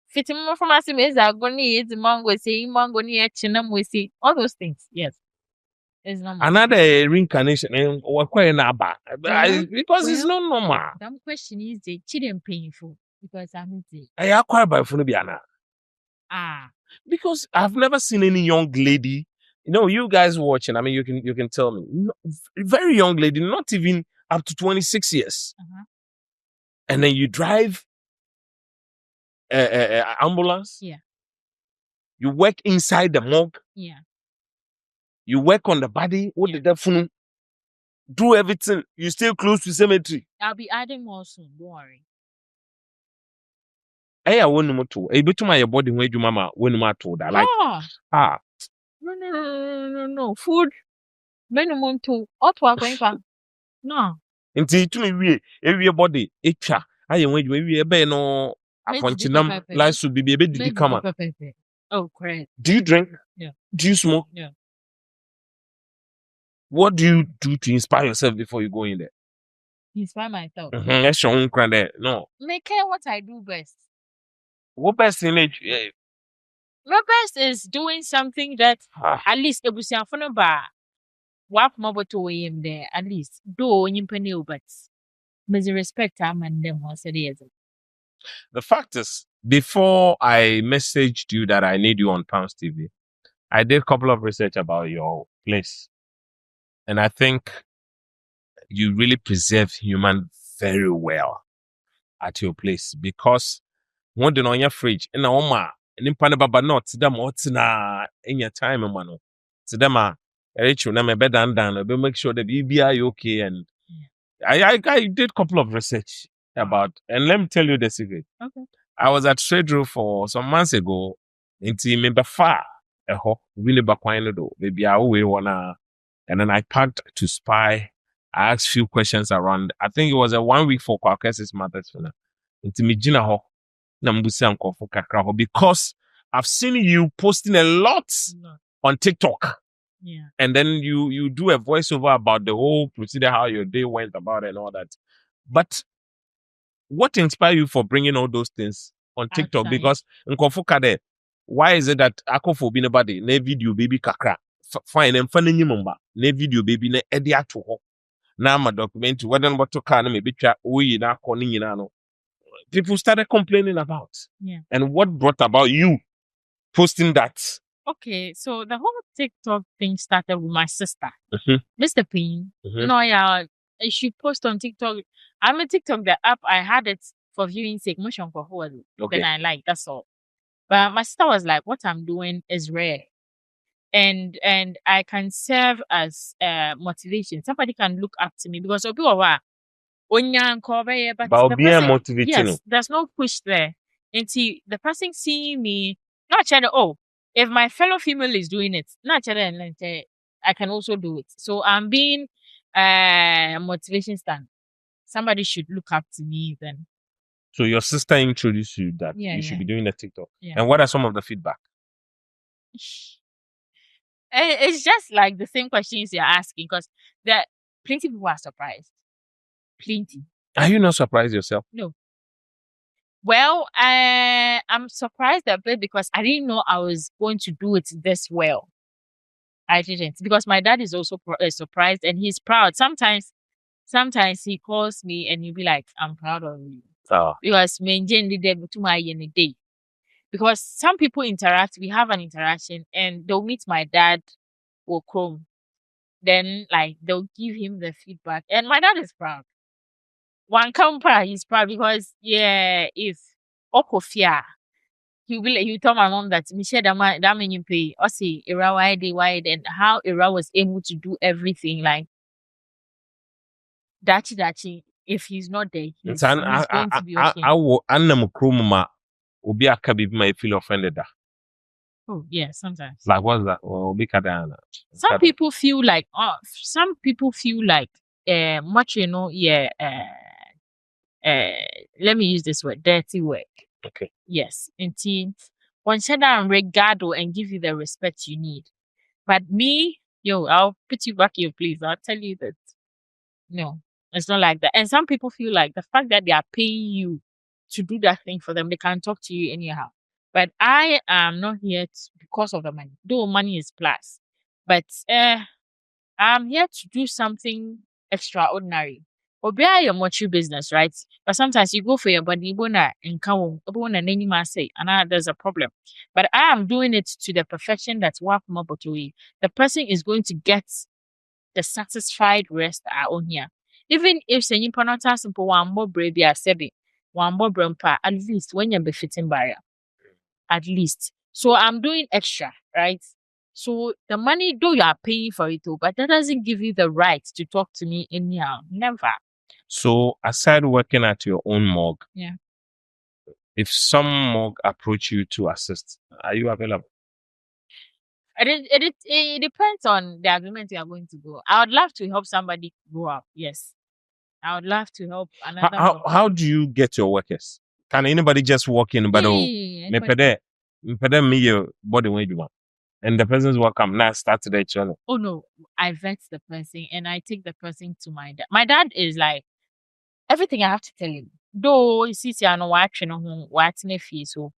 fitting more from us, mango, say mango near Chinam, we see all those things. Yes. It's normal. Another reincarnation and Aba because it's not normal. That question is the children painful because I'm I acquired by Funubiana. Because I've never seen any young lady. You know, you guys watching. I mean, you can tell me. No, very young lady, not even up to 26 years, and then you drive ambulance. Yeah. You work inside the morgue. Yeah. You work on the body. What did that funu? Do everything. You still close to cemetery. I'll be adding more soon. Don't worry. I want more too. A bit to my body when you mama when you told that. Like No. Food. Minimum too. What we're going for? No. Until to me every body echa. I when you be no aponchinam life should be a bit come. Oh, great. Do you drink? Yeah. Do you smoke? Yeah. What do you do to inspire yourself before you go in there? Inspire myself. That's your own credit. No. Make care what I do best. What best in it? My best is doing something that at least ebusiafo ba wap moboto him there at least do nyimpa ne but me respect am and them who said yes. The fact is, before I messaged you that I need you on Pounds TV, I did a couple of research about your place. And I think you really preserve human very well at your place because one day on your fridge in a oma and in Panaba not to them what's in your time, man. To them, reach you, na bed and down, but make sure that you be okay. And I did a couple of research about, and let me tell you the secret. Okay. I was at Shredro for some months ago. Into me far really do maybe I always wanna, and then I packed to spy. I asked few questions around. I think it was a 1 week for Kwakes's mother's funeral. Into me jina ho na mbusi anko for kakra ho because I've seen you posting a lot on TikTok. Yeah. And then you do a voiceover about the whole procedure, how your day went about and all that. But what inspired you for bringing all those things on TikTok? Outside. Because Nkofukade, why is it that Akofo be nobody ne video baby kakra fine and funny mumba ne video baby ne edi ato ho na ma document whether what to car maybe twa we na koni nyina no people started complaining about. Yeah. And what brought about you posting that? Okay, so the whole TikTok thing started with my sister, Mhm. Mr. Payne. Mhm. No, yeah, she post on TikTok. I'm a TikTok, the app, I had it for viewing sake, motion for who Okay. then I like, that's all. But my sister was like, what I'm doing is rare. And I can serve as motivation. Somebody can look up to me because people are but But be motivating. yes, there's no push there. And see the person seeing me, not trying to, oh, if my fellow female is doing it, not trying to, I can also do it. So I'm being motivation stand. Somebody should look up to me then. So your sister introduced you that Yeah, you should yeah. be doing the TikTok. Yeah. And what are some of the feedback? It's just like the same questions you're asking because there plenty people are surprised. Plenty. Are you not surprised yourself? No. Well, I'm surprised a bit because I didn't know I was going to do it this well. I didn't because my dad is also surprised and he's proud. Sometimes he calls me and he'll be like, "I'm proud of you." Because because some people interact, we have an interaction, and they'll meet my dad or Chrome. Then like they'll give him the feedback, and my dad is proud. One company he's proud because if Okofia, he'll tell my mom that Michelle that mean you pay or see Ira wide and how Ira was able to do everything like dachi if he's not there, he's going to be okay. Obi akabi may feel offended. Oh yeah, sometimes. Like what's that? Obi kadana. Some people feel like much let me use this word, dirty work. Okay. Yes. Indeed. One should regard and give you the respect you need. But me, I'll put you back here, please. I'll tell you that no, it's not like that. And some people feel like the fact that they are paying you to do that thing for them, they can talk to you anyhow. But I am not here because of the money. Though money is plus. But I'm here to do something extraordinary. Or be your mortuary business, right? But sometimes you go for your body, say, and there's a problem. But I am doing it to the perfection that's work the person is going to get the satisfied rest on here. Even if saying panota simple one more brave sebi, one more brempa, at least when you're befitting barrier. At least. So I'm doing extra, right? So the money, though you are paying for it, but that doesn't give you the right to talk to me anyhow. Never. So aside working at your own morgue, Yeah. If some morgue approach you to assist, are you available? It depends on the agreement you are going to go. I would love to help somebody grow up. Yes. I would love to help another. How do you get your workers? Can anybody just walk in? But me your body when you want. And the person's welcome. Now start to the channel. Oh no, I vet the person and I take the person to my dad. My dad is like everything I have to tell him. Though you see, I know what fee. So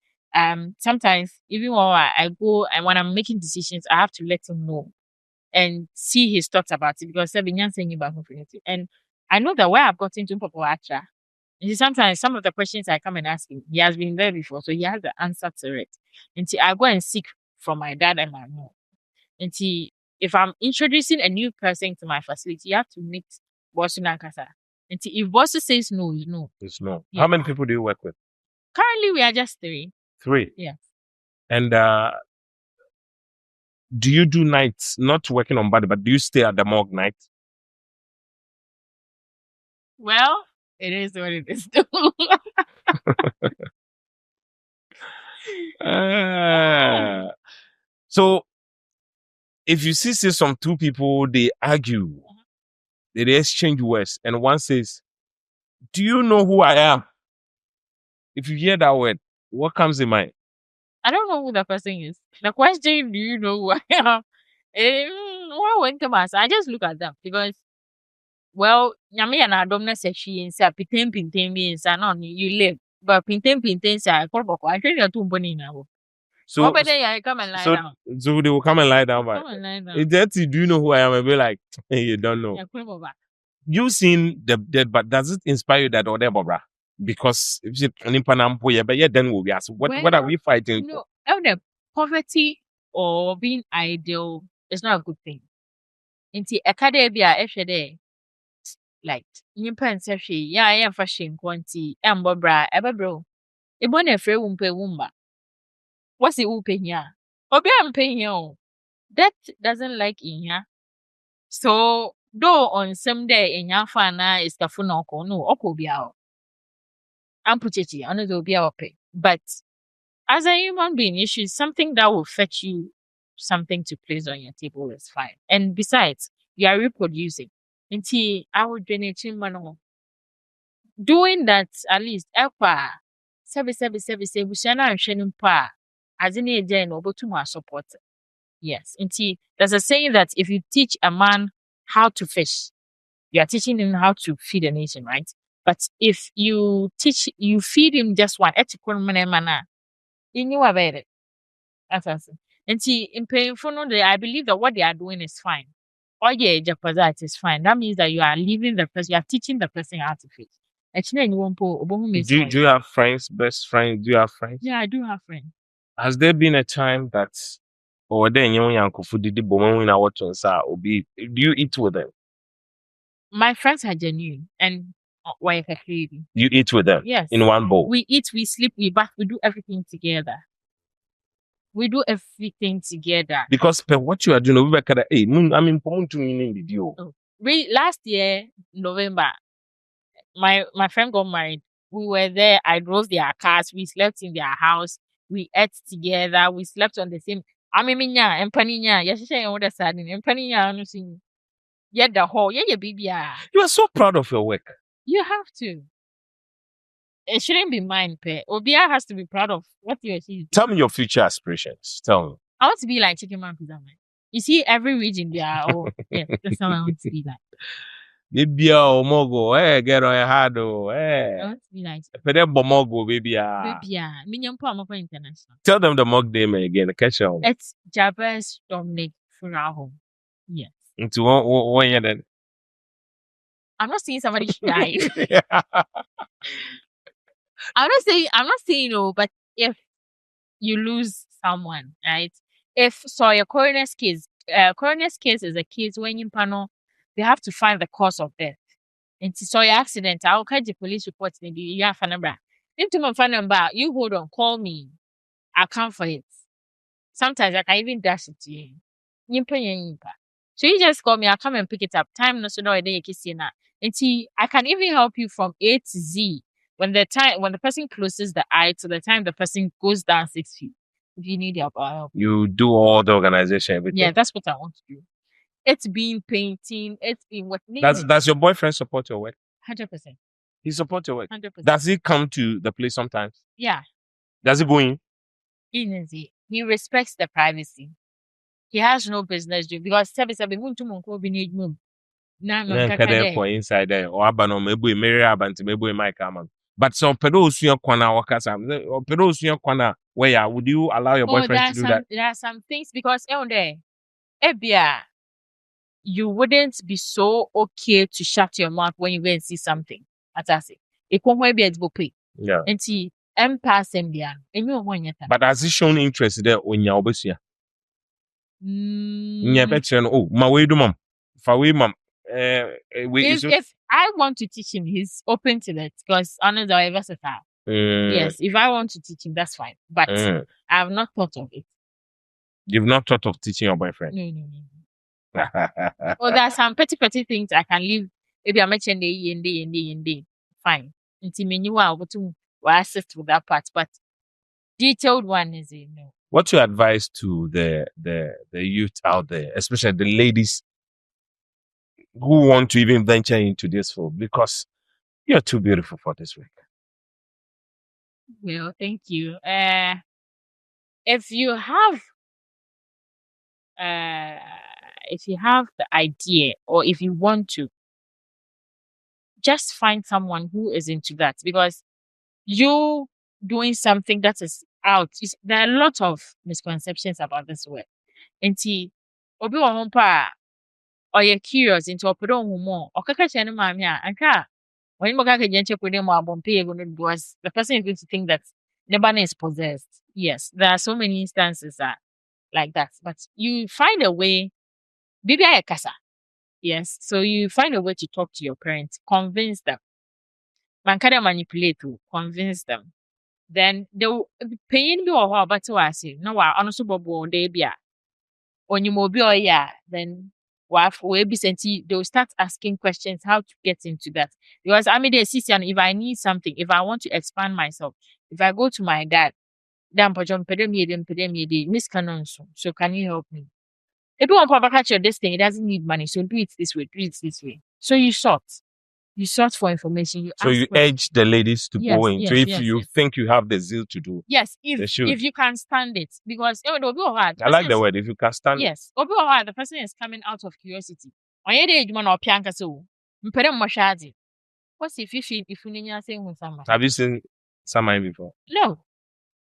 sometimes even when I go and when I'm making decisions, I have to let him know and see his thoughts about it because I've been saying about it. And I know that where I've gotten to Papa Acha, sometimes some of the questions I come and ask him, he has been there before, so he has the answer to it. Until I go and seek from my dad and my mom. Until if I'm introducing a new person to my facility, you have to meet Bosu Nankasa. Until if Bosu says no, is no. It's no. Yeah. How many people do you work with? Currently, we are just 3. 3. Yeah. And do you do nights? Not working on body, but do you stay at the morgue night? Well, it is what it is. So if you see some 2 people, they argue, they exchange words, and one says, "Do you know who I am?" If you hear that word, what comes in mind? I don't know who the person is. The question, do you know who I am? What went to my I just look at them because, well, Yami and Adomna said she and say, Pintem means you live. But Pintem say, I train your 2 bunny now. So, Over there, I come and lie down. So they will come and lie down. By Come and lie down. it's dirty. Do you know who I am? I'll be like, you don't know. Yeah, come over. You've seen the dead, but does it inspire you that or Barbara? Because if you then we'll be asked, what are we fighting for? The poverty or being ideal is not a good thing. Into academia, every like nyimpa nsɛ hwee yɛ a yɛmfa hyɛ nkɔ nti ɛmbɔ bra ɛbɛbrɛ wo ebɔ na ɛfrɛ wo mpɛ wo mba wɔse wopɛ hia obi a mpɛ hia o that doesn't like ihia so though ɔnsɛm dɛ ihia fa anaa esikafo na ɔkɔ no ɔkɔ obi a ampo kyekye ɔno de obi a ɔpɛ but as a human being you should something that will fetch you something to place on your table is fine and besides you are reproducing. Nti I would doing that at least sebi bushana nhwenim pa as in agent or to my support. Yes. Nti there's a saying that if you teach a man how to fish, you are teaching him how to feed a nation, right? But if you feed him just one ethical manner, he knew about it. That's Nti in painful I believe that what they are doing is fine. Oh yeah, jeopardize is fine. That means that you are leaving the person, you are teaching the person how to fish. Do you have friends, best friends? Do you have friends? Yeah, I do have friends. Has there been a time that or then you did do you eat with them? My friends are genuine and why you eat with them? Yes. In one bowl. We eat, we sleep, we bath, we do everything together. We do everything together. Because what you are doing, Last year, November, my friend got married. We were there. I drove their cars. We slept in their house. We ate together. We slept on the same. Yeah, the whole baby. You are so proud of your work. You have to. It shouldn't be mine, pe. Obia has to be proud of what you achieved. Tell me your future aspirations. Tell me. I want to be like Chicken Man Pizza Man. You see, every region they are. Oh, yeah, that's how I want to be like. Baby, mogo, get on your heart, I want to be like. Mogo, baby, international. Tell them the mug name again. Catch on. It's Jabez Dominic Furaho. Yes. Into one year then. I'm not saying somebody should die. I'm not saying no, but if you lose someone, right? If your coroner's case is a case when you panel, they have to find the cause of death. And so your accident, I'll catch the police report. You have a number. Into my phone number, you hold on, call me. I'll come for it. Sometimes I can even dash it to you. So you just call me, I'll come and pick it up. Time no so no day I can even help you from A to Z. When the person closes the eye to the time the person goes down 6 feet. If you need help, I'll help. You do all the organization, everything. Yeah, that's what I want to do. It's been painting. It's been what. Does your boyfriend support your work? 100%. He supports your work. 100%. Does he come to the place sometimes? Yeah. Does he go in? He respects the privacy. he has no business doing because sabi muntu monko bi need move. Na na nkaka nkade de. for inside there or aba no mebu emere aba nti mebu mic ama. But so pedo osua kwana wakasa. Pedo osua kwana where would you allow your boyfriend to do that? There are some things because there, ebia, you wouldn't be so okay to shut your mouth when you go and see something. As I say, ekwo ebia it's pay. Yeah. Enti empasem bia. Enyo mo nyeta. But has he shown interest there onya obesua? Nya betre no oh ma we do mom. Fa we mom. If I want to teach him, he's open to that because honors are versatile. Yes, if I want to teach him, that's fine. But I have not thought of it. You've not thought of teaching your boyfriend? No. Oh, there are some petty things I can leave. Maybe I mentioned the fine. Until me knew I will assist with that part, but detailed one is no. What's your advice to the youth out there, especially the ladies who want to even venture into this field? Because you're too beautiful for this work. Well, thank you. If you have the idea or if you want to, just find someone who is into that because you doing something that is out. There are a lot of misconceptions about this word. Nti obi wo ho pa or you're curious into opedo hu mo okaka che no maami a anka when you go to put them because the person is going to think that the banner is possessed. Yes, there are so many instances like that. But you find a way, baby kasa. Yes. So you find a way to talk to your parents, convince them. Man can manipulate to convince them. Then they will pay me or how but I say, no, I honestly bobo they be on your mobile, yeah, then they will start asking questions how to get into that. Because I mean, if I need something, if I want to expand myself, if I go to my dad, then Miss Canon, so can you help me? If you want to catch this thing, it doesn't need money, so do it this way, do it this way. So you sort for information. So you urge the ladies to go in. Yes, so if you think you have the zeal to do, yes, if you can stand it, because it will be hard. I like the word. If you can stand, yes, it will be hard. The person is coming out of curiosity. On your day, you man or pianka so. What's if you need saying with someone? Have you seen someone before? No,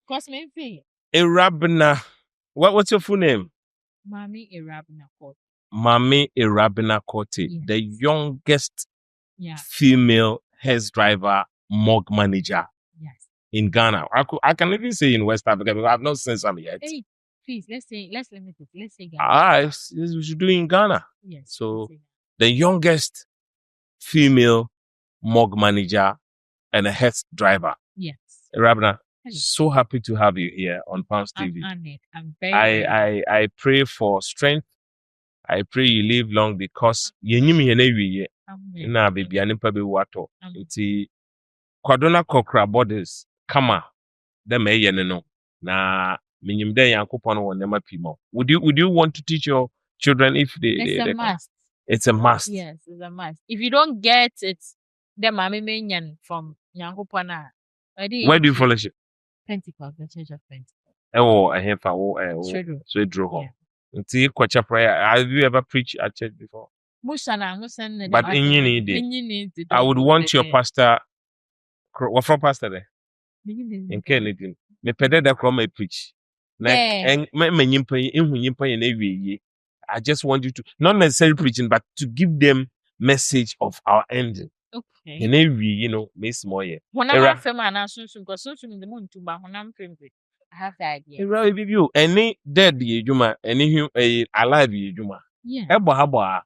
because maybe Ewurabena. What's your full name? Mami Ewurabena Court. Mami Ewurabena Court, Yes. the youngest Yeah. female health driver morgue manager Yes. in Ghana. I can even say in West Africa because I've not seen some yet. Hey, please, let's limit it. Let's say Ghana. We should do in Ghana. Yes. So the youngest female morgue manager and a health driver. Yes. Ewurabena, so happy to have you here on Pounds TV. I'm honored. I'm very I pray for strength. I pray you live long because na baby anipa be wato. Nti kwadona kokra borders kama dem eye ne no na minyim den yankopon won nema pimo. Would you want to teach your children if it's a must. It's a must. Yes, it's a must. If you don't get it, then mami menyan from yankopon a. Where do you fellowship? Pentecost, the Church of Pentecost. Swedro. Nti kwacha prayer. Have you ever preached at church before? But I would want your pastor. What from pastor there? In Kennedy. Me pede da kro me preach. I just want you to not necessarily preaching, but to give them message of our ending. Okay. And you know, miss more. I have the idea. Any dead Juma, any alive Juma. Yeah.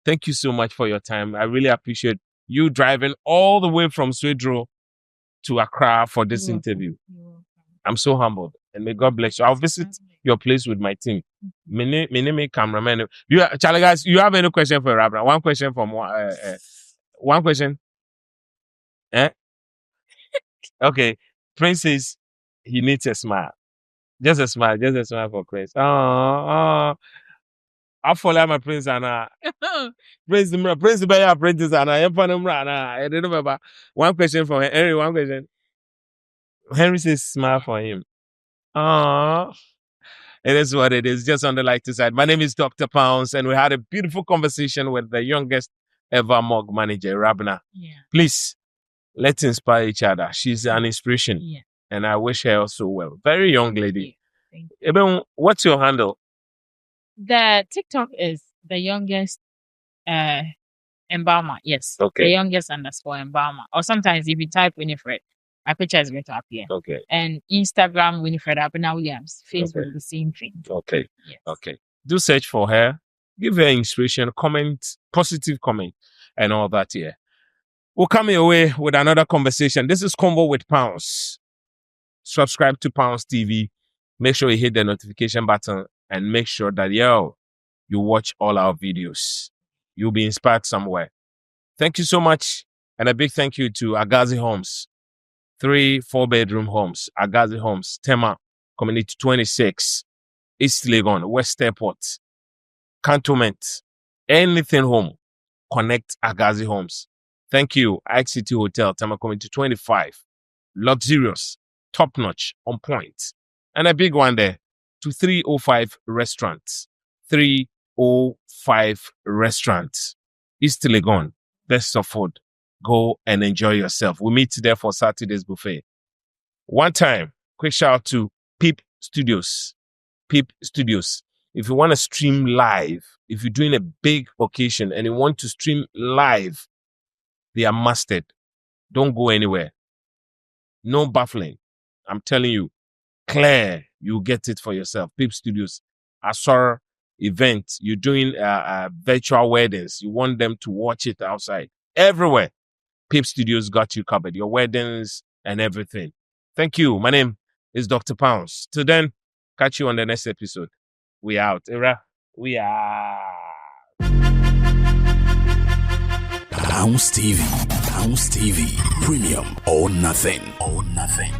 Thank you so much for your time. I really appreciate you driving all the way from Swedro to Accra for this interview. I'm so humbled, and may God bless you. I'll visit your place with my team. Many cameraman. Charlie guys, you have any question for Ewurabena? One question from one question. Okay. Prince says he needs a smile. Just a smile for Prince. I follow my Prince and Prince by apprentice and I am I don't remember. One question for Henry. One question. Henry says smile for him. It is what it is, just on the lighter side. My name is Dr. Pounds, and we had a beautiful conversation with the youngest ever morgue manager, Ewurabena. Yeah. Please, let's inspire each other. She's an inspiration, Yeah. and I wish her also well. Very young lady. Thank you. Eben, what's your handle? The TikTok is the youngest embalmer. Yes. Okay. The youngest _ embalmer. Or sometimes if you type Winifred, my picture is going to appear. Okay. And Instagram, Winifred Abena Williams. Facebook, the same thing. Okay. Yes. Okay. Do search for her. Give her inspiration, comment, positive comment, and all that here. We'll come your way with another conversation. This is Convo with Pounds. Subscribe to Pounds TV. Make sure you hit the notification button and make sure that, you watch all our videos. You'll be inspired somewhere. Thank you so much. And a big thank you to Agazi Homes. 3 4-bedroom homes. Agazi Homes, Tema, Community 26, East Legon, West Airport, Cantonment, anything home. Connect Agazi Homes. Thank you. ICT Hotel, Tema Community 25. Luxurious, top notch, on point. And a big one there to 305 Restaurants. 305 Restaurants. East Legon, best of food. Go and enjoy yourself. We meet there for Saturday's buffet. One time, quick shout out to Peep Studios. Peep Studios. If you want to stream live, if you're doing a big occasion and you want to stream live, they are mastered. Don't go anywhere. No baffling. I'm telling you, clear. You get it for yourself. Peep Studios. Asor event. You're doing virtual weddings. You want them to watch it outside. Everywhere. Peep Studios got you covered. Your weddings and everything. Thank you. My name is Dr. Pounds. Till then, catch you on the next episode. We out. Ira, we out. Pounds TV. Pounds TV. Premium or nothing. Or nothing.